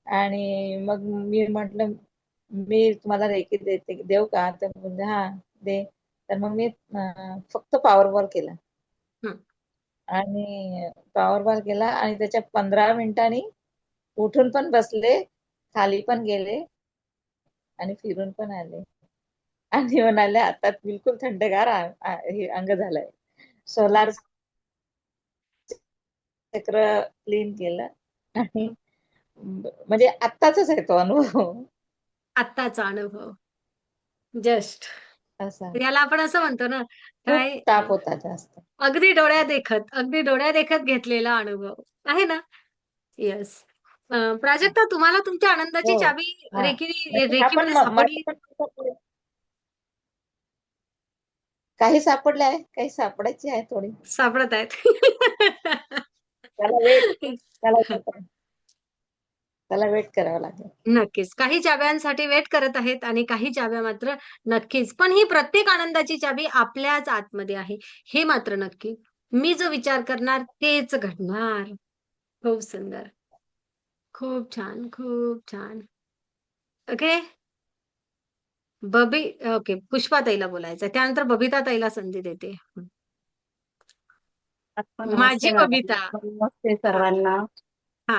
आणि मग मी म्हटलं मी तुम्हाला रेकी देऊ का? तर म्हणजे हां, दे. तर मग मी फक्त पॉवर बॉल केला. हं. आणि पॉवर बॉल केला आणि त्याच्या 15 मिनिटांनी उठून पण बसले, खाली पण गेले आणि फिरून पण आले. आणि म्हणाले आता बिलकुल थंडगार हे अंग झालंय. सोलार चक्र क्लीन केलं आणि म्हणजे आत्ताचाच आहे तो अनुभव. आत्ताचा अनुभव. जस्ट. असा. याला आपण असं म्हणतो ना, खूप काय ताप होता जास्त. अगदी डोळ्या देखत घेतलेला अनुभव आहे ना? येस. प्राजक्ता, तुम्हाला तुमच्या आनंदाची हो. चावी हां. म्हणजे हा पण रेकीमध्ये मला सापडली? पण काही सापडले आहे, काही सापडायची आहे थोडी. सापडत आहेत. त्याला वेट करावं लागेल. नक्कीच. काही चाव्यांसाठी वेट करत आहेत आणि काही चाव्या मात्र नक्कीच. पण ही प्रत्येक आनंदाची चावी आपल्याच आतमध्ये आहे, हे मात्र नक्की. मी जो विचार करणार तेच घडणार. खूप सुंदर. खूप छान, खूप छान. ओके. ओके. पुष्पा ताईला बोलायचं. त्यानंतर बबिता ताईला संधी देते. नमस्ते माझी मॅडम. बबिता. नमस्ते सर्वांना. हा.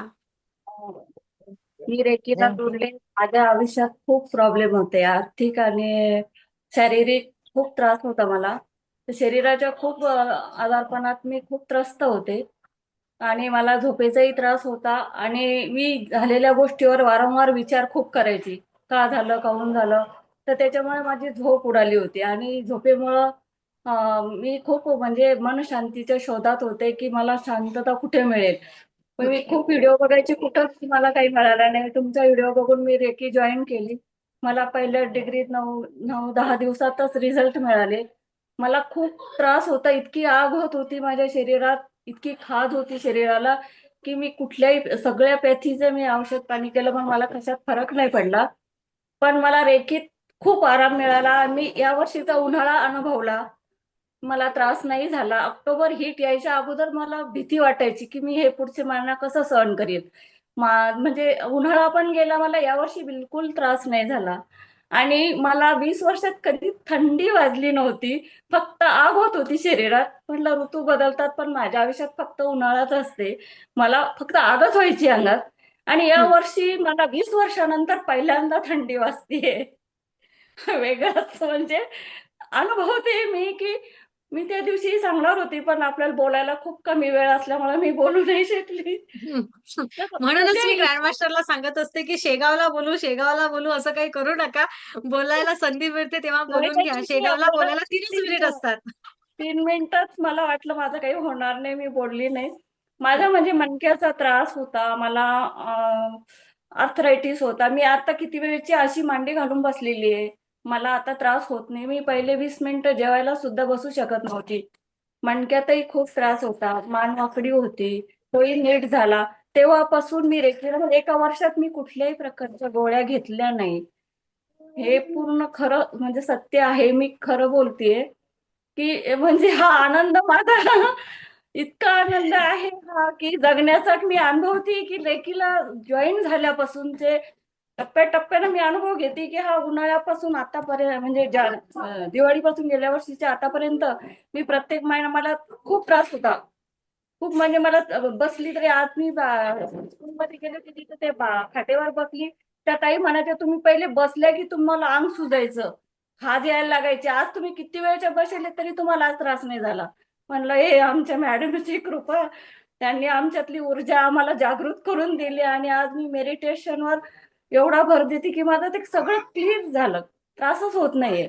मी रेकीला जोडले. माझ्या आयुष्यात खूप प्रॉब्लेम होते. आर्थिक आणि शारीरिक खूप त्रास होता मला. तर शरीराच्या खूप आजारपणात मी खूप त्रस्त होते आणि मला झोपेचाही त्रास होता आणि मी झालेल्या गोष्टीवर वारंवार विचार खूप करायची. का झालं, काहून झालं? तर त्याच्यामुळे माझी झोप उडाली होती आणि झोपेमुळं मी खूप म्हणजे मनशांतीच्या शोधात होते की मला शांतता कुठे मिळेल. पण मी खूप व्हिडिओ बघायचे, कुठंच मला काही मिळालं नाही. तुमचा व्हिडिओ बघून मी रेकी जॉईन केली. मला पहिल्या डिग्रीत 9-10 दिवसातच रिझल्ट मिळाले. मला खूप त्रास होता, इतकी आग होत होती माझ्या शरीरात, इतकी खाज होती शरीराला, की मी कुठल्याही सगळ्या पॅथीचं मी औषध पाणी केलं, पण मला कशात फरक नाही पडला. पण मला रेकीत खूप आराम मिळाला. मी या वर्षीचा उन्हाळा अनुभवला. मला त्रास नाही झाला. ऑक्टोबर हीट यायच्या अगोदर मला भीती वाटायची, की मी हे पुढचे महिना कसं सहन करीन. म्हणजे उन्हाळा पण गेला, मला यावर्षी बिलकुल त्रास नाही झाला. आणि मला 20 वर्षात कधी थंडी वाजली नव्हती. फक्त आग होत होती शरीरात. म्हटलं ऋतू बदलतात, पण माझ्या आयुष्यात फक्त उन्हाळाच असते. मला फक्त आगच व्हायची अंगात. आणि यावर्षी मला 20 वर्षानंतर पहिल्यांदा थंडी वाजतीये. वेगळंच म्हणजे अनुभवते मी, की मी त्या दिवशी सांगणार होती, पण आपल्याला बोलायला खूप कमी वेळ असल्यामुळे मी बोलू नाही शकली. म्हणूनच मी म्हणजे ग्रँडमास्टरला सांगत असते, की शेगावला बोलू असं काही करू नका. बोलायला संधी मिळते तेव्हा बोलून घ्या. शेगावला बोलायला 3च मिनिट असतात. 3 मिनिटात मला वाटलं माझं काही होणार नाही, मी बोलली नाही. माझा म्हणजे मणक्याचा त्रास होता. मला आर्थरायटिस होता. मी आता किती वेळची अशी मांडी घालून बसलेली आहे. मला आता त्रास होत नाही. मी पहिले 20 मिनिटं जेवायला सुद्धा बसू शकत नव्हती. मणक्यातही खूप त्रास होता. मान वाकडी होती. तोही नीट झाला. तेव्हापासून मी रेग्युलर 1 वर्षात मी कुठल्याही प्रकारच्या गोळ्या घेतल्या नाही. हे पूर्ण खरं म्हणजे सत्य आहे. मी खरं बोलतेय, की म्हणजे हा आनंद माझा इतका आनंद आहे हा, की जगण्याचा मी अनुभवते, की लेकीला जॉईन झाल्यापासूनचे टप्प्याटप्प्याने मी अनुभव घेते, की हा उन्हाळ्यापासून आतापर्यंत म्हणजे दिवाळीपासून गेल्या वर्षीच्या आतापर्यंत मी प्रत्येक महिना मला खूप त्रास होता. खूप म्हणजे मला बसली तरी आज मी स्कूलमध्ये गेले होते तिथं ते खाटेवर बसली. त्या ताई म्हणायच्या, तुम्ही पहिले बसल्या की तुम्हाला अंग सुजायचं, खाज यायला लागायची. आज तुम्ही किती वेळच्या बसले तरी तुम्हाला आज त्रास नाही झाला. म्हणलं हे आमच्या मॅडमची कृपा. त्यांनी आमच्यातली ऊर्जा आम्हाला जागृत करून दिली आणि आज मी मेडिटेशनवर एवढा भर देते, की माझं ते सगळं क्लिअर झालं. त्रासच होत नाहीये.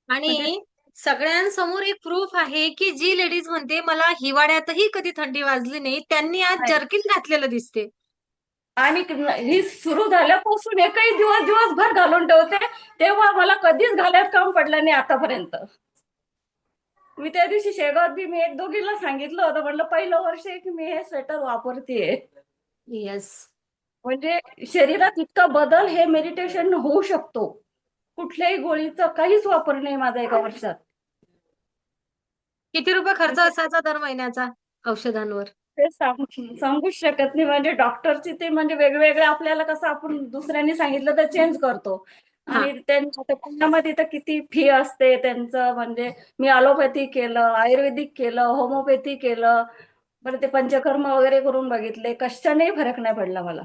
म्हणजे आणि सगळ्यांसमोर एक प्रूफ आहे, की जी लेडीज म्हणते मला हिवाळ्यातही कधी थंडी वाजली नाही, त्यांनी आज नाही. जर्किन घातलेलं दिसते. आणि ही सुरू झाल्यापासून एकही दिवसभर घालून ठेवते, तेव्हा मला कधीच घालायचं काम पडलं नाही आतापर्यंत. मी त्या दिवशी शेगावात बी मी 1-2 सांगितलं होतं, म्हटलं पहिलं वर्ष आहे की मी हे स्वेटर वापरतेय. येस. म्हणजे शरीरात इतका बदल हे मेडिटेशन होऊ शकतो. कुठल्याही गोळीचा काहीच वापर नाही माझा 1 वर्षात. किती रुपये खर्च म्हणजे असायचा दर महिन्याचा औषधांवर? ते सांगूच शकत नाही. म्हणजे डॉक्टरची ते म्हणजे वेगवेगळे आपल्याला कसं आपण दुसऱ्यांनी सांगितलं तर चेंज करतो. हा. आणि त्यांच्या पुण्यामध्ये तर किती फी असते त्यांचं. म्हणजे मी अलोपॅथी केलं, आयुर्वेदिक केलं, होमिओपॅथी केलं, बरं ते पंचकर्म वगैरे करून बघितले. कशानेही फरक नाही पडला मला.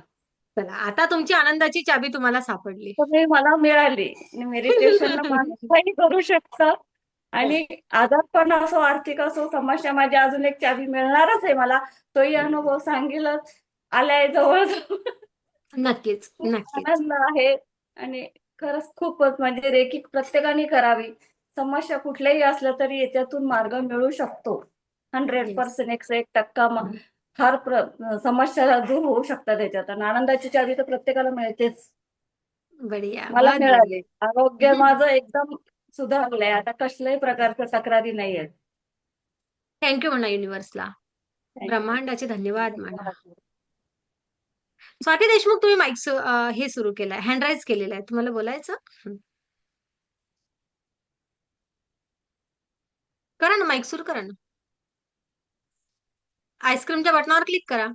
चला, आता तुमची आनंदाची चाबी तुम्हाला सापडली. तर मी मला मिळाली. मेडिटेशन माणूस काही करू शकतं. आणि आजारपण असो, आर्थिक असो, समस्या माझी अजून एक चाबी मिळणारच आहे मला. तोही अनुभव सांगेलच. आलाय जवळ. नक्कीच, खूप नक्कीच. आनंद आहे. आणि खरंच खूपच म्हणजे रेकी प्रत्येकाने करावी. समस्या कुठल्याही असल्या तरी याच्यातून मार्ग मिळू शकतो. येस. 100% 101% फार समस्या दूर होऊ शकतात त्याच्यात. आणि आनंदाची चावी तर प्रत्येकाला मिळतेच. बढिया, मला बहुत मिळाली. बढिया. आरोग्य माझं एकदम सुधारलंय. आता कसल्याही प्रकारच्या तक्रारी नाहीयेत. थँक्यू म्हणा युनिव्हर्सला. ब्रह्मांडाचे धन्यवाद म्हणा. स्वाती देशमुख, तुम्ही माईक हे सुरू केलंय, हँड राईज केलेलं आहे. तुम्हाला बोलायचं? करा ना, माईक सुरू करा ना. आईस्क्रीमच्या बटनावर क्लिक करा.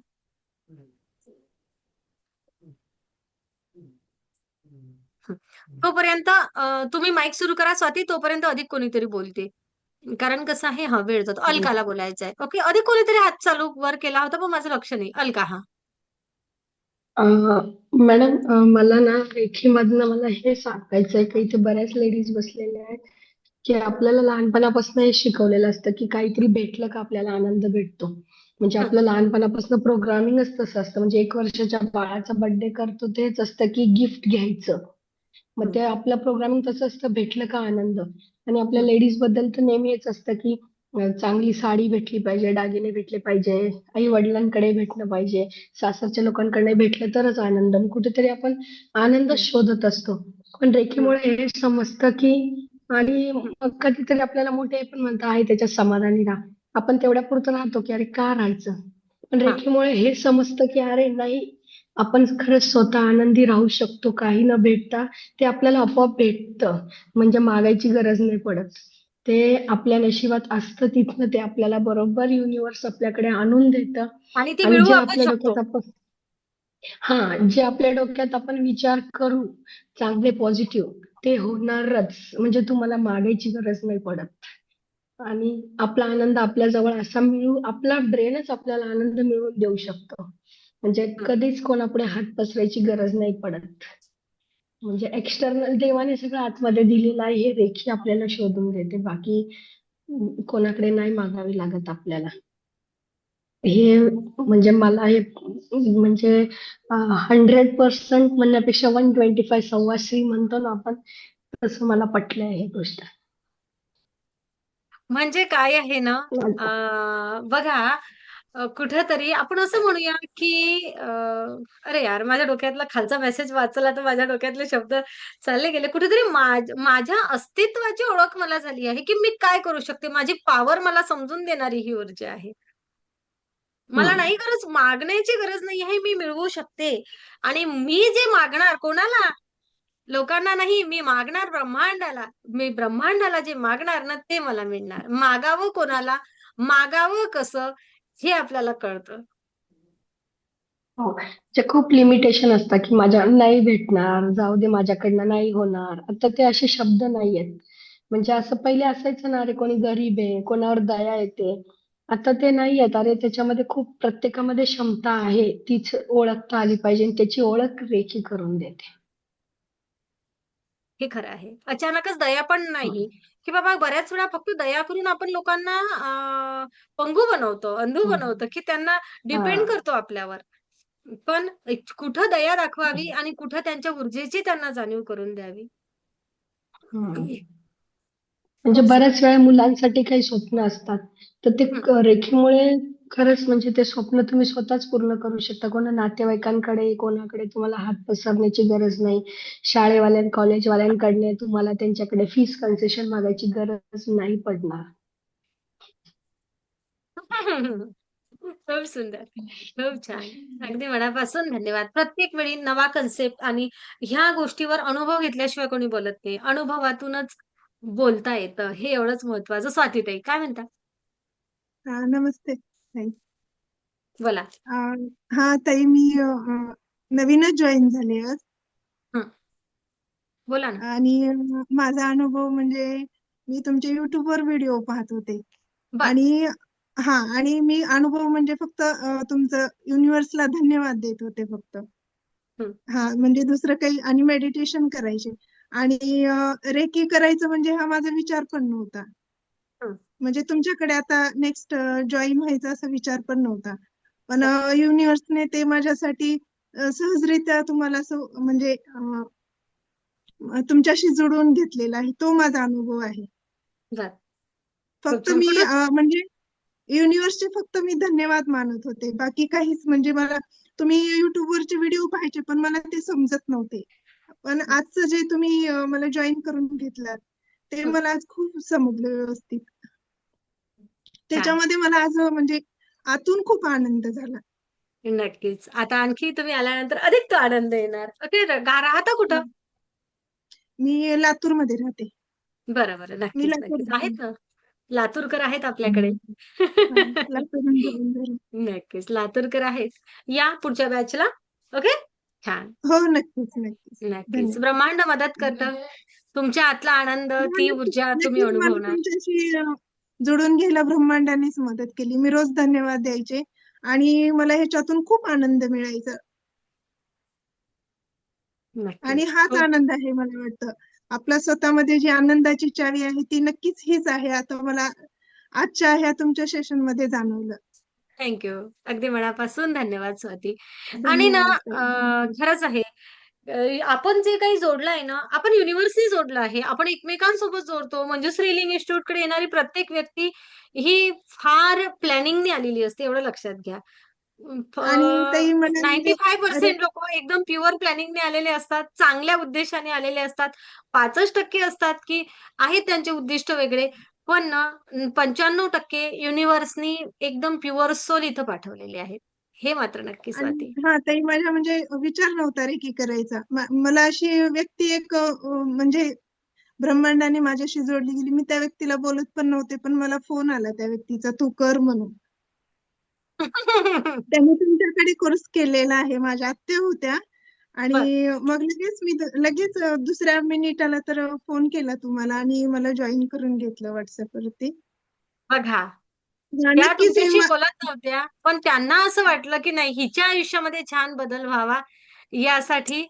तोपर्यंत तुम्ही माईक सुरू करा स्वाती, तोपर्यंत अधिक कोणीतरी बोलते. कारण कसं आहे, हा वेळ जातो. अलकाला बोलायचं आहे. ओके, अधिक कोणीतरी हात चालू वर केला होता, पण माझं लक्ष नाही. अलका, हा. मॅडम, मला ना रेखीमधनं मला हे सांगायचंय की इथे बऱ्याच लेडीज बसलेल्या आहेत की आपल्याला लहानपणापासून हे शिकवलेलं असतं की काहीतरी भेटलं का आपल्याला आनंद भेटतो. म्हणजे आपलं लहानपणापासून प्रोग्रामिंगच तसं असतं. म्हणजे 1 वर्षाच्या बाळाचा बर्थडे करतो तेच असतं की गिफ्ट घ्यायचं. मग ते आपलं प्रोग्रामिंग तसं असतं, भेटलं का आनंद. आणि आपल्या लेडीज बद्दल तर नेहमी हेच असतं की चांगली साडी भेटली पाहिजे, दागिने भेटले पाहिजे, आई वडिलांकडे भेटलं पाहिजे, सासरच्या लोकांकडे भेटलं तरच आनंद. मग कुठेतरी आपण आनंद शोधत असतो. पण रेखीमुळे हे समजतं की आणि मग कधीतरी आपल्याला मोठे पण म्हणतात आहे त्याच्यात समाधानी राहा. आपण तेवढ्या पुरतं राहतो की अरे का राहायचं. पण रेखीमुळे हे समजतं की अरे नाही, आपण खरंच स्वतः आनंदी राहू शकतो. काही न भेटता ते आपल्याला आपोआप भेटतं. म्हणजे मागायची गरज नाही पडत. ते आपल्या नशिबात असतं, तिथनं ते आपल्याला बरोबर युनिव्हर्स आपल्याकडे आणून देतं. आणि ते आणि मिळवू जे आपण आपल्या शकतो. डोक्यात आपण जे आपल्या डोक्यात आपण विचार करू चांगले पॉझिटिव्ह, ते होणारच. म्हणजे तुम्हाला मागायची गरज नाही पडत. आणि आपला आनंद आपल्या जवळ असा आपला ब्रेनच आपल्याला आनंद मिळवून देऊ शकतो. म्हणजे कधीच कोणापुढे हात पसरायची गरज नाही पडत. म्हणजे एक्सटर्नल देवाने सगळं आतमध्ये दिलेलं आहे, हे रेखी आपल्याला शोधून देते. बाकी कोणाकडे नाही मागावी लागत आपल्याला. हे म्हणजे मला हे म्हणजे 100% म्हणण्यापेक्षा 125 सव्वाश्री म्हणतो ना आपण, तसं मला पटलंय ही गोष्ट. म्हणजे काय आहे ना, बघा, कुठेतरी आपण असं म्हणूया की अरे यार, माझ्या डोक्यातला खालचा मेसेज वाचला तर माझ्या डोक्यातले शब्द चालले गेले. कुठेतरी माझ्या अस्तित्वाची ओळख मला झाली आहे की मी काय करू शकते. माझी पॉवर मला समजून देणारी ही ऊर्जा आहे. मला नाही गरज, मागण्याची गरज नाही आहे, मी मिळवू शकते. आणि मी जे मागणार कोणाला, लोकांना नाही, मी मागणार ब्रह्मांडाला. मी ब्रह्मांडाला जे मागणार ना, ते मला मिळणार. मागावं कोणाला, मागावं कसं, हे आपल्याला कळतं. हो. जे खूप लिमिटेशन असतात की माझ्या नाही भेटणार, जाऊ दे माझ्याकडनं नाही होणार. आता ते असे शब्द नाहीयेत. म्हणजे असं पहिले असायचं ना, अरे कोणी गरीब आहे, कोणावर दया येते. आता ते नाहीयेत. अरे त्याच्यामध्ये खूप प्रत्येकामध्ये क्षमता आहे. तीच ओळखता आली पाहिजे आणि त्याची ओळख रेखी करून देते. हे खरं आहे. अचानकच दया पण नाही, की बाबा बऱ्याच वेळा फक्त दया करून आपण लोकांना पंगू बनवतो, अंधू बनवतो, की त्यांना डिपेंड हां. करतो आपल्यावर. पण कुठं दया दाखवावी आणि कुठं त्यांच्या ऊर्जेची त्यांना जाणीव करून द्यावी. म्हणजे खूप बऱ्याच वेळा मुलांसाठी काही स्वप्न असतात. तर ते रेखीमुळे खरंच म्हणजे ते स्वप्न तुम्ही स्वतःच पूर्ण करू शकता. कोणा नातेवाईकांकडे, कोणाकडे तुम्हाला हात पसरण्याची गरज नाही. कॉलेजवाल्यांकडनं तुम्हाला त्यांच्याकडे फीस कन्सेशन मागायची गरज नाही पडणार. खूप सुंदर. खूप छान. अगदी मनापासून धन्यवाद. प्रत्येक वेळी नवा कन्सेप्ट आणि ह्या गोष्टीवर अनुभव घेतल्याशिवाय कोणी बोलत नाही. अनुभवातूनच बोलता येतं. हे एवढंच महत्वाचं. स्वातीताई काय म्हणता? नमस्ते ताई. बोला. हा ताई, मी नवीनच जॉईन झाले आज. बोला ना. आणि माझा अनुभव म्हणजे मी तुमच्या युट्यूबवर व्हिडिओ पाहत होते. आणि आणि मी अनुभव म्हणजे फक्त तुमचं युनिव्हर्सला धन्यवाद देत होते फक्त. म्हणजे दुसरं काही, आणि मेडिटेशन करायचे. आणि रेकी करायचं म्हणजे हा माझा विचार पण नव्हता. म्हणजे तुमच्याकडे आता नेक्स्ट जॉईन व्हायचा असा विचार पण नव्हता. पण युनिव्हर्सने ते माझ्यासाठी सहजरित्या तुम्हाला असं म्हणजे तुमच्याशी जुळवून घेतलेला आहे. तो माझा अनुभव आहे. फक्त मी म्हणजे युनिव्हर्सचे फक्त मी धन्यवाद मानत होते. बाकी काहीच म्हणजे मला तुम्ही युट्यूबवरचे व्हिडिओ पाहायचे पण मला ते समजत नव्हते. पण आजचं जे तुम्ही मला जॉईन करून घेतलात ते मला आज खूप समजलं व्यवस्थित. त्याच्यामध्ये मला आज म्हणजे आतून खूप आनंद झाला. नक्कीच. आता आणखी तुम्ही आल्यानंतर अधिक तो आनंद येणार. ओके. राहता कुठं? मी लातूरमध्ये राहते. बरं. मी नक्कीच. लातूर आहेत ना. लातूरकर आहेत आपल्याकडे. नक्कीच. लातूरकर आहेत. या पुढच्या बॅचला. ओके. छान. हो, नक्कीच नक्कीच नक्कीच. धन्यवाद. ब्रह्मांड मदत करतं. तुमच्या आतला आनंद, हो, ती नक्कीच ऊर्जा तुम्ही नक्कीच मला अनुभवणार. तुमच्याशी जुळून घ्यायला ब्रह्मांडानेच मदत केली. मी रोज धन्यवाद द्यायचे आणि मला ह्याच्यातून खूप आनंद मिळायचा आणि नक्कीच. हाच खूप आनंद आहे मला वाटतं. आपल्या स्वतःमध्ये जी आनंदाची चावी आहे ती नक्कीच हीच आहे. आता मला आजच्या ह्या तुमच्या सेशन मध्ये जाणवलं. Thank you. अगदी मनापासून धन्यवाद स्वाती. आणि ना धन्यवाद ताई. खरंच आहे. आपण जे काही जोडलं ना, आपण युनिव्हर्सनी जोडलं आहे. आपण एकमेकांसोबत जोडतो. मंजुश्री हिलिंग इन्स्टिट्यूटकडे येणारी प्रत्येक व्यक्ती ही फार प्लॅनिंगने आलेली असते, एवढं लक्षात घ्या. आणि ताई मला म्हणजे 95% लोकं एकदम प्युअर प्लॅनिंगने आलेले असतात. चांगल्या उद्देशाने आलेले असतात. 5% असतात, की आहेत त्यांचे उद्दिष्ट वेगळे. पण ना 95% युनिव्हर्सनी एकदम प्युअर सोल इथं पाठवलेले आहेत. हे मात्र नक्की आणि स्वाती. हा ताई माझा म्हणजे विचार नव्हता रेकी करायचा. मला अशी व्यक्ती एक म्हणजे ब्रह्मांडाने माझ्याशी जोडली गेली. मी त्या व्यक्तीला बोलत पण नव्हते, पण मला फोन आला त्या व्यक्तीचा, तू कर म्हणून. त्यांनी तुमच्याकडे कोर्स केलेला आहे. माझ्या आत्या होत्या बर. आणि मग लगेच दुसऱ्या मिनिटाला तर फोन केला तुम्हाला आणि मला जॉईन करून घेतलं व्हॉट्सअपवरती. बघा. हा, त्या नक्कीच हे तुमच्याशी बोलत नव्हत्या, पण त्यांना असं वाटलं, की नाही हिच्या आयुष्यामध्ये छान बदल व्हावा यासाठी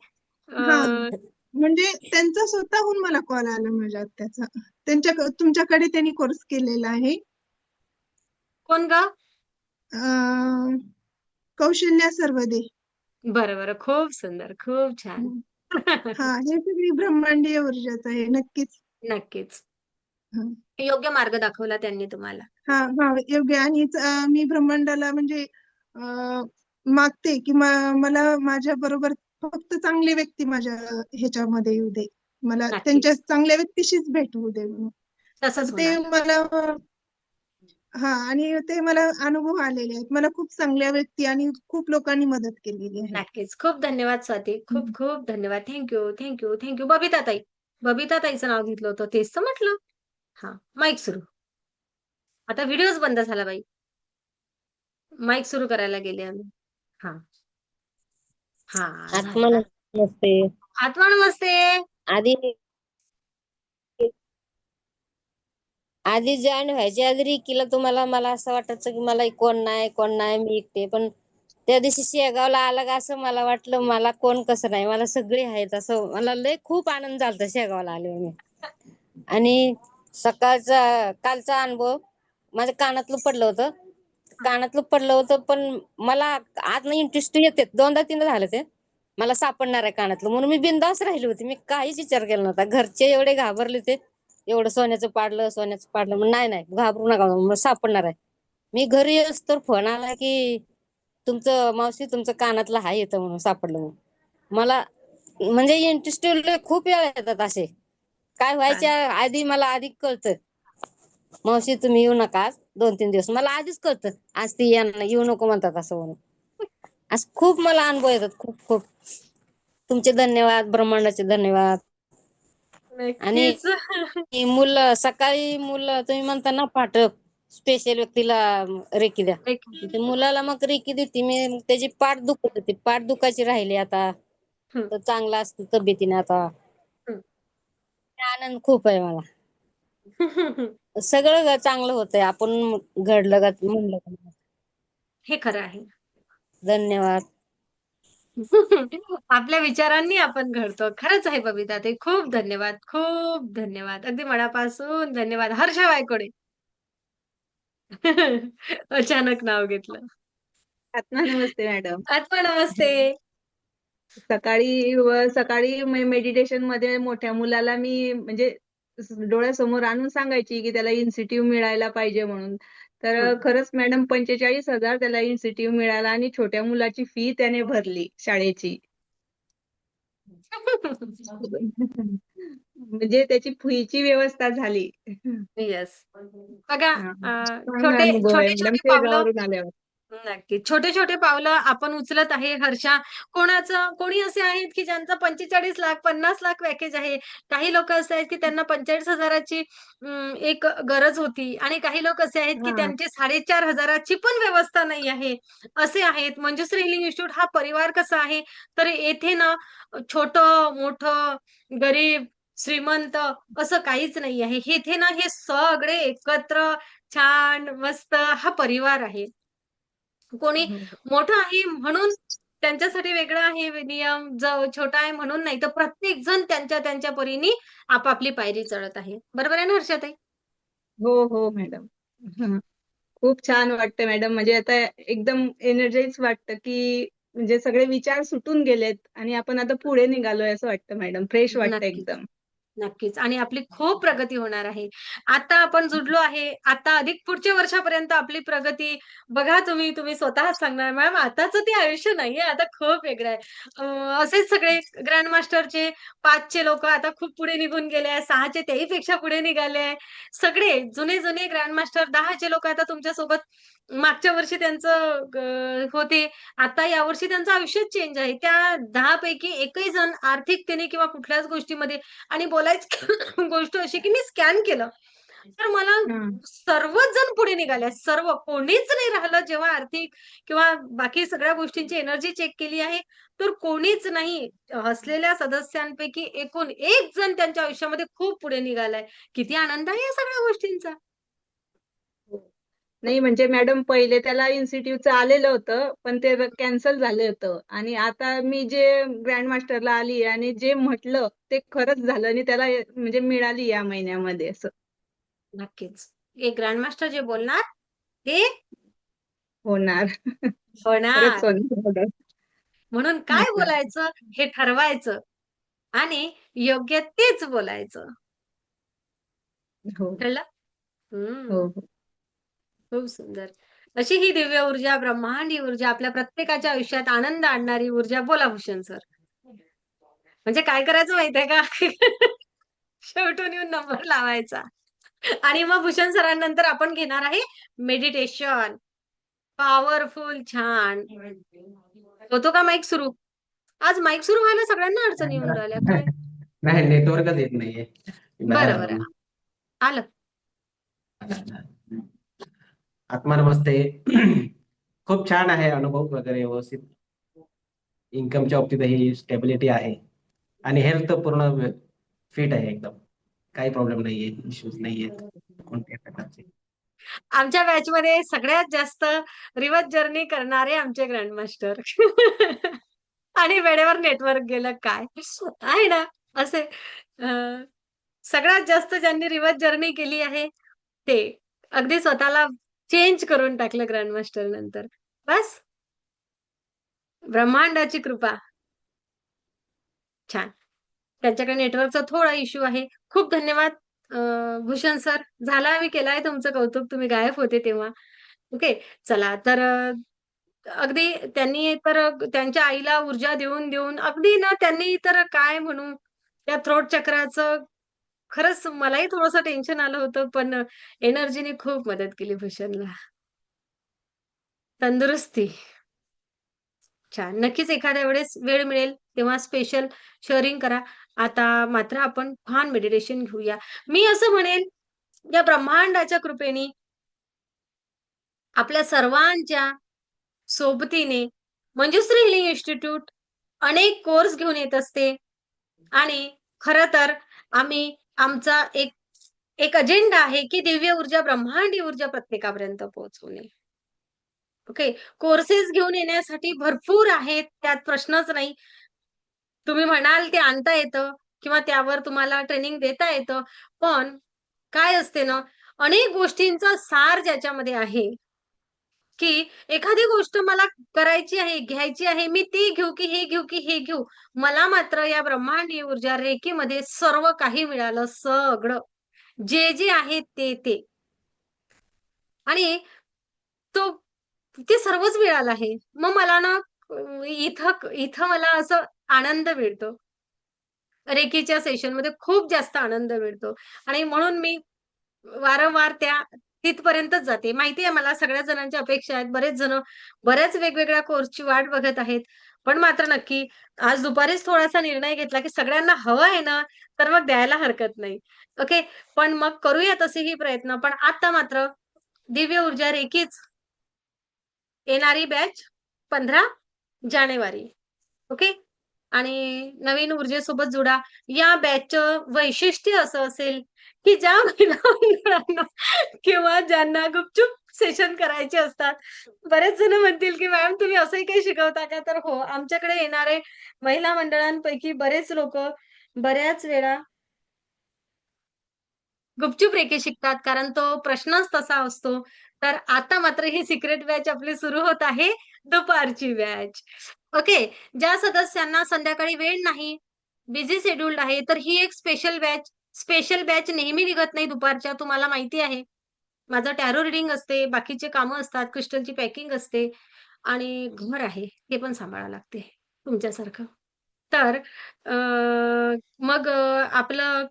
हा म्हणजे त्यांचा स्वतःहून मला कॉल आला माझ्या आत्याचा. तुमच्याकडे त्यांनी कोर्स केलेला आहे. कोण ग? कौशल्या सर्वदे. बरं, बरं. खूप सुंदर. खूप छान. हा, हे सगळी ब्रह्मांडीय ऊर्जाच आहे. नक्कीच. नक्कीच. हा योग्य मार्ग दाखवला त्यांनी तुम्हाला. हा हा, योग्य. आणि मी ब्रह्मांडाला म्हणजे मागते की मला माझ्या बरोबर फक्त चांगली व्यक्ती माझ्या ह्याच्यामध्ये येऊ दे. मला त्यांच्या नक्कीच. चांगल्या व्यक्तीशीच भेट होऊ दे म्हणून. तर तसंच ते होणार. मला हा, आणि ते मला अनुभव आलेले आहेत. मला खूप चांगल्या व्यक्ती आणि खूप लोकांनी मदत केलेली आहे. नक्कीच. खूप धन्यवाद स्वाती. खूप खूप धन्यवाद. Thank you. Thank you. Thank you. Babita ताई. बबिता ताईचं नाव घेतलं होतं. तेच तर म्हटलं. हां. माईक सुरू. आता व्हिडिओच बंद झाला बाई. माईक सुरू करायला गेले आम्ही. हां. हां. आत्मा झाला. नमस्ते. आत्मा नमस्ते. आधी आधी जॉईन व्हायच्या आधी रिकीला तुम्हाला मला असं वाटायचं की मला कोण नाही मी एकटे. पण त्या दिवशी शेगावला आला का असं मला वाटलं मला कोण कसं नाही, मला सगळे आहेत असं. मला लय खूप आनंद झालता शेगावला आले मी. आणि कालचा अनुभव माझ्या कानातलं पडलं होतं पण मला आतनं इंटरेस्ट येते. 2दा-3दा झालं ते मला सापडणार आहे कानातलं म्हणून मी बिनधास्त राहिली होती. मी काहीच विचार केला नव्हता. घरचे एवढे घाबरले ते, एवढं सोन्याचं पाडलं मग नाही घाबरू नका मग सापडणार आहे. मी घरी येऊस तर फोन आला की मावशी तुमचं कानातलं हाय येतं म्हणून सापडलं म्हणून. मला म्हणजे इंटरेस्ट खूप वेळा येतात असे. काय व्हायच्या आधी मला आधी कळतं मावशी तुम्ही येऊ नका आज 2-3 दिवस. मला आधीच कळतं आज ती येऊ नको म्हणतात असं म्हणून. असं खूप मला अनुभव येतात खूप खूप. तुमचे धन्यवाद, ब्रह्मांडाचे धन्यवाद. आणि नक्कीच. सकाळी तुम्ही म्हणता ना पाठक स्पेशल व्यक्तीला रेकी द्या. ते मुलाला मग रेकी देते मी. मग त्याची पाठ दुखत होती, पाठ दुखायची राहिली आता तर चांगला असतो तब्येतीने आता. आनंद खूप आहे मला. सगळं चांगलं होतंय आपण घडलं का म्हणलं का. हे खरं आहे. धन्यवाद. आपल्या विचारांनी आपण घडतो. खरंच आहे बबिता ताई. खूप धन्यवाद. खूप धन्यवाद. अगदी मनापासून धन्यवाद. हर्ष वायकोडे. अचानक नाव घेतलं. आत्मा नमस्ते मॅडम. आत्मा नमस्ते. सकाळी मेडिटेशन मध्ये मोठ्या मुलाला मी म्हणजे डोळ्यासमोर आणून सांगायची की त्याला इन्सेंटिव्ह मिळायला पाहिजे म्हणून. तर खरंच मॅडम 45,000 त्याला इन्सेंटिव्ह मिळाला आणि छोट्या मुलाची फी त्याने भरली शाळेची. म्हणजे त्याची फीची व्यवस्था झाली. येस. बघा छान छोटे अनुभव आहे छोटे मॅडम छोटे पावलं शेगाववरून आल्यावर. नक्की. छोटे-छोटे पावलं आपण उचलत आहे हर्षा. कोणी असे आहेत, की ज्यांचं 45 लाख, 50 लाख पॅकेज आहे. काही लोकं असे आहेत, की त्यांना 45,000 ची एक गरज होती आणि काही लोक असे आहेत, की हा त्यांची 4,500 ची पण व्यवस्था नाही आहे. असे आहेत. मंजुश्री हिलिंग इन्स्टिट्यूट हा परिवार कसा आहे, तर येथे ना छोटं-मोठं, गरीब, श्रीमंत असं काहीच नाही आहे. इथे ना हे सगळे एकत्र छान मस्त हा परिवार आहे. कोणी हो. मोठं आहे म्हणून त्यांच्यासाठी वेगळा आहे नियम, जो छोटा आहे म्हणून नाही. तर प्रत्येक जण त्यांच्या परीने आपापली पायरी चढत आहे. बरोबर आहे ना हर्षाताई? हो मॅडम. हं. खूप छान वाटतं मॅडम. म्हणजे आता एकदम एनर्जाइज वाटतं, की म्हणजे सगळे विचार सुटून गेलेत आणि आपण आता पुढे निघालोय असं वाटतं मॅडम. फ्रेश वाटतं नक्कीच. एकदम. नक्कीच आणि आपली खूप प्रगती होणार आहे. आता आपण जुडलो आहे. आता अधिक पुढच्या वर्षापर्यंत आपली प्रगती बघा तुम्ही स्वतःच सांगणार मॅम आताचं ते आयुष्य नाहीये, आता खूप वेगळं आहे. असेच सगळे ग्रँड मास्टरचे 5 चे लोकं आता खूप पुढे निघून गेले आहे. 6 चे तेही पेक्षा पुढे निघाले आहे. सगळे जुने ग्रँड मास्टर 10 चे लोकं आता तुमच्यासोबत मागच्या वर्षी त्यांचं होते. आता यावर्षी त्यांचं आयुष्यच चेंज आहे. त्या 10 पैकी एकही जण आर्थिकतेने किंवा कुठल्याच गोष्टीमध्ये आणि बोलायची गोष्ट अशी की मी स्कॅन केलं. तर मला हां. सर्वच जण पुढे निघाले. सर्व कोणीच नाही राहिलं जेव्हा आर्थिक किंवा बाकी सगळ्या गोष्टींची एनर्जी चेक केली आहे, तर कोणीच नाही. हसलेल्या सदस्यांपैकी एकूण एक जण त्यांच्या आयुष्यामध्ये खूप पुढे निघालाय. किती आनंद आहे या सगळ्या गोष्टींचा. नाही म्हणजे मॅडम पहिले त्याला इन्स्टिट्यूटचं आलेलं होतं, पण ते कॅन्सल झालं होतं आणि आता मी जे ग्रँड मास्टरला आली आणि जे म्हटलं ते खरंच झालं आणि त्याला म्हणजे मिळाली या महिन्यामध्ये असं. नक्कीच. एक ग्रँड मास्टर जे बोलणार ते होणार. खरंच होणार. होणार. म्हणून काय अच्छा. बोलायचं हे ठरवायचं आणि योग्य तेच बोलायचं. हो. कळलं? हो, हं. हो. खूप सुंदर. अशी ही दिव्य ऊर्जा, ब्रह्मांडी ऊर्जा आपल्या प्रत्येकाच्या आयुष्यात आनंद आणणारी ऊर्जा. बोला भूषण सर. म्हणजे काय करायचं माहितीये का? शेवटून येऊन नंबर लावायचा. आणि मग भूषण सरांनंतर आपण घेणार आहे मेडिटेशन. पॉवरफुल छान. होतो का माईक सुरू? आज माईक सुरू व्हायला सगळ्यांना अडचणी येऊन राहिल्या काय? नाही नेटवर्कच येत नाहीये. बाहेर बरं, आलो बरं. मी. आलं. आत्मा नमस्ते. खूप छान आहे अनुभव वगैरे व्यवस्थित. इन्कमच्या बाबतीतही स्टेबिलिटी आहे आणि हेल्थ पूर्ण फिट आहे एकदम. काही प्रॉब्लेम नाहीये, इश्यूज नाहीयेत कोणत्याही प्रकारचे. आमच्या बॅचमध्ये सगळ्यात जास्त रिव्हर्स जर्नी करणारे आमचे ग्रँड मास्टर. आणि वेळेवर नेटवर्क गेलं काय? आहे ना असे सगळ्यात जास्त ज्यांनी रिव्हर्स जर्नी केली आहे ते. अगदी स्वतःला चेंज करून टाकलं ग्रँड मास्टर नंतर. बस ब्रह्मांडाची कृपा. छान. त्यांच्याकडे नेटवर्कचा थोडा इश्यू आहे. खूप धन्यवाद भूषण सर. झाला आम्ही केलाय तुमचं कौतुक. तुम्ही गायब होते तेव्हा. ओके. चला तर अगदी त्यांनी तर त्यांच्या आईला ऊर्जा देऊन अगदी ना त्यांनी तर काय म्हणू त्या थ्रोट चक्राचं खरंच मलाही थोडंसं टेन्शन आलं होतं, पण एनर्जीने खूप मदत केली भूषणला. तंदुरुस्ती. छान. नक्कीच एखाद्या वेळेस वेळ मिळेल तेव्हा स्पेशल शेअरिंग करा. आता मात्र आपण छान मेडिटेशन घेऊया. मी असं म्हणेन या ब्रह्मांडाच्या कृपेने आपल्या सर्वांच्या सोबतीने मंजुश्री हिलिंग इन्स्टिट्यूट अनेक कोर्स घेऊन येत असते आणि खरं तर आम्ही आमचा एक अजेंडा आहे की दिव्य ऊर्जा, ब्रह्मांडी ऊर्जा प्रत्येकापर्यंत पोहोचवणे. ओके. कोर्सेस घेऊन येण्यासाठी भरपूर आहेत, त्यात प्रश्नच नाही. तुम्ही म्हणाल ते आणता येतं किंवा त्यावर तुम्हाला ट्रेनिंग देता येतं. पण काय असते ना, अनेक गोष्टींचा सार ज्याच्यामध्ये आहे, की एखादी गोष्ट मला करायची आहे, घ्यायची आहे, मी ती घेऊ की हे घेऊ की हे घेऊ? मला मात्र या ब्रह्मांडीय ऊर्जा रेकीमध्ये सर्व काही मिळालं, सगळं. जे आहे ते. आणि तो ते सर्वच मिळालं आहे. मग मला ना इथं मला असं आनंद मिळतो. रेकीच्या सेशनमध्ये खूप जास्त आनंद मिळतो आणि म्हणून मी वारंवार त्या तिथपर्यंतच जाते. माहिती आहे मला सगळ्या जणांच्या अपेक्षा आहेत. बरेच जण बऱ्याच वेगवेगळ्या कोर्सची वाट बघत आहेत. पण मात्र नक्की आज दुपारीच थोडासा निर्णय घेतला, की सगळ्यांना हवं आहे ना, तर मग द्यायला हरकत नाही. ओके. पण मग करूया तसेही प्रयत्न. पण आता मात्र दिव्य ऊर्जा रेकीच येणारी बॅच 15 जानेवारी. ओके. आणि नवीन ऊर्जेसोबत जुडा. या बॅचचं वैशिष्ट्य असं असेल, की ज्या महिला मंडळांना किंवा ज्यांना गुपचूप सेशन करायचे असतात. बरेच जण म्हणतील, की मॅम तुम्ही असंही काही शिकवता का? तर हो, आमच्याकडे येणारे महिला मंडळांपैकी बरेच लोकं बऱ्याच वेळा गुपचूप रेकी शिकतात, कारण तो प्रश्नच तसा असतो. तर आता मात्र ही सिक्रेट बॅच आपली सुरू होत आहे, दुपारची बॅच. ओके. ज्या सदस्यांना संध्याकाळी वेळ नाही, बिझी शेड्यूल्ड आहे, तर ही एक स्पेशल बॅच नेहमी निघत नाही दुपारच्या, तुम्हाला माहिती आहे. माझं टॅरो रीडिंग असते, बाकीचे कामं असतात, क्रिस्टलची पॅकिंग असते आणि घर आहे, हे पण सांभाळावं लागते तुमच्यासारखं. तर मग आपलं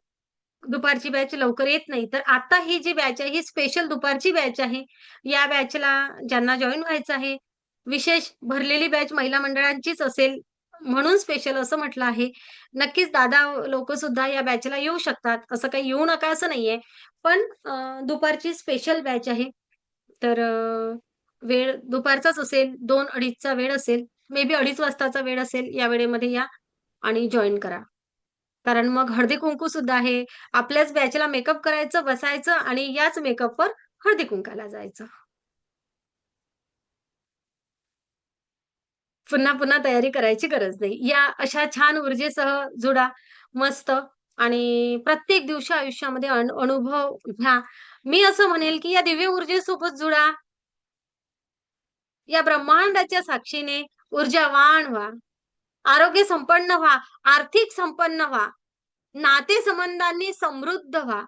दुपारची बॅच लवकर येत नाही. तर आता ही जी बॅच आहे, ही स्पेशल दुपारची बॅच आहे. या बॅचला ज्यांना जॉइन व्हायचं आहे, विशेष भरलेली बॅच महिला मंडळांचीच असेल, म्हणून स्पेशल असं म्हटलं आहे. नक्कीच दादा लोकं सुद्धा या बॅचला येऊ शकतात. असं काही येऊ नका असं नाहीये. पण दुपारची स्पेशल बॅच आहे. तर वेळ दुपारचाच असेल, 2-2:30चा वेळ असेल. मे बी 2:30 वाजताचा वेळ असेल. या वेळेमध्ये या आणि जॉइन करा. कारण मग हळदी-कुंकू सुद्धा आहे. आपल्याच बॅचला मेकअप करायचं, बसायचं आणि याच मेकअपवर हळदी-कुंकाला जायचं. पुन्हा तयारी करायची गरज नाही. या अशा छान ऊर्जेसह जुडा मस्त आणि प्रत्येक दिवशी आयुष्यामध्ये अनुभव घ्या. मी असं म्हणेल, की या दिव्य ऊर्जेसोबत जुडा. या ब्रह्मांडाच्या साक्षीने ऊर्जावान व्हा. आरोग्य संपन्न व्हा, आर्थिक संपन्न व्हा, नातेसंबंधांनी समृद्ध व्हा.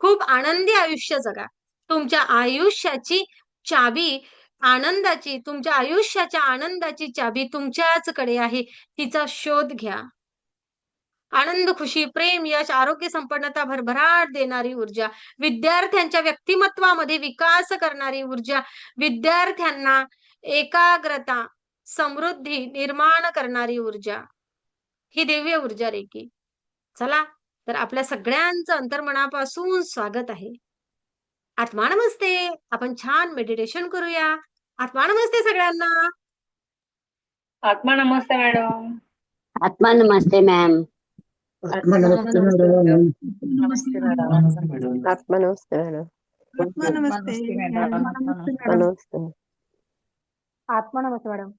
खूप आनंदी आयुष्य जगा. तुमच्या आयुष्याची चाबी आनंदाची, तुमच्या आयुष्याच्या आनंदाची चाबी तुमच्याचकडे आहे. तिचा शोध घ्या. आनंद, खुशी, प्रेम, यश, आरोग्य, संपन्नता, भरभराट देणारी ऊर्जा, विद्यार्थ्यांच्या व्यक्तिमत्वामध्ये विकास करणारी ऊर्जा, विद्यार्थ्यांना एकाग्रता, समृद्धी निर्माण करणारी ऊर्जा, ही दिव्य ऊर्जा रेकी. चला, तर आपल्या सगळ्यांचं अंतर्मनापासून स्वागत आहे. आत्मा नमस्ते. आपण छान मेडिटेशन करूया. आत्मा नमस्ते सगळ्यांना. आत्मा नमस्ते मॅडम. आत्मा नमस्ते मॅम. आत्मा नमस्ते मॅडम. नमस्ते मॅडम. आत्मा नमस्ते मॅडम. आत्मा नमस्ते. आत्मा नमस्ते. आत्मा नमस्ते मॅडम.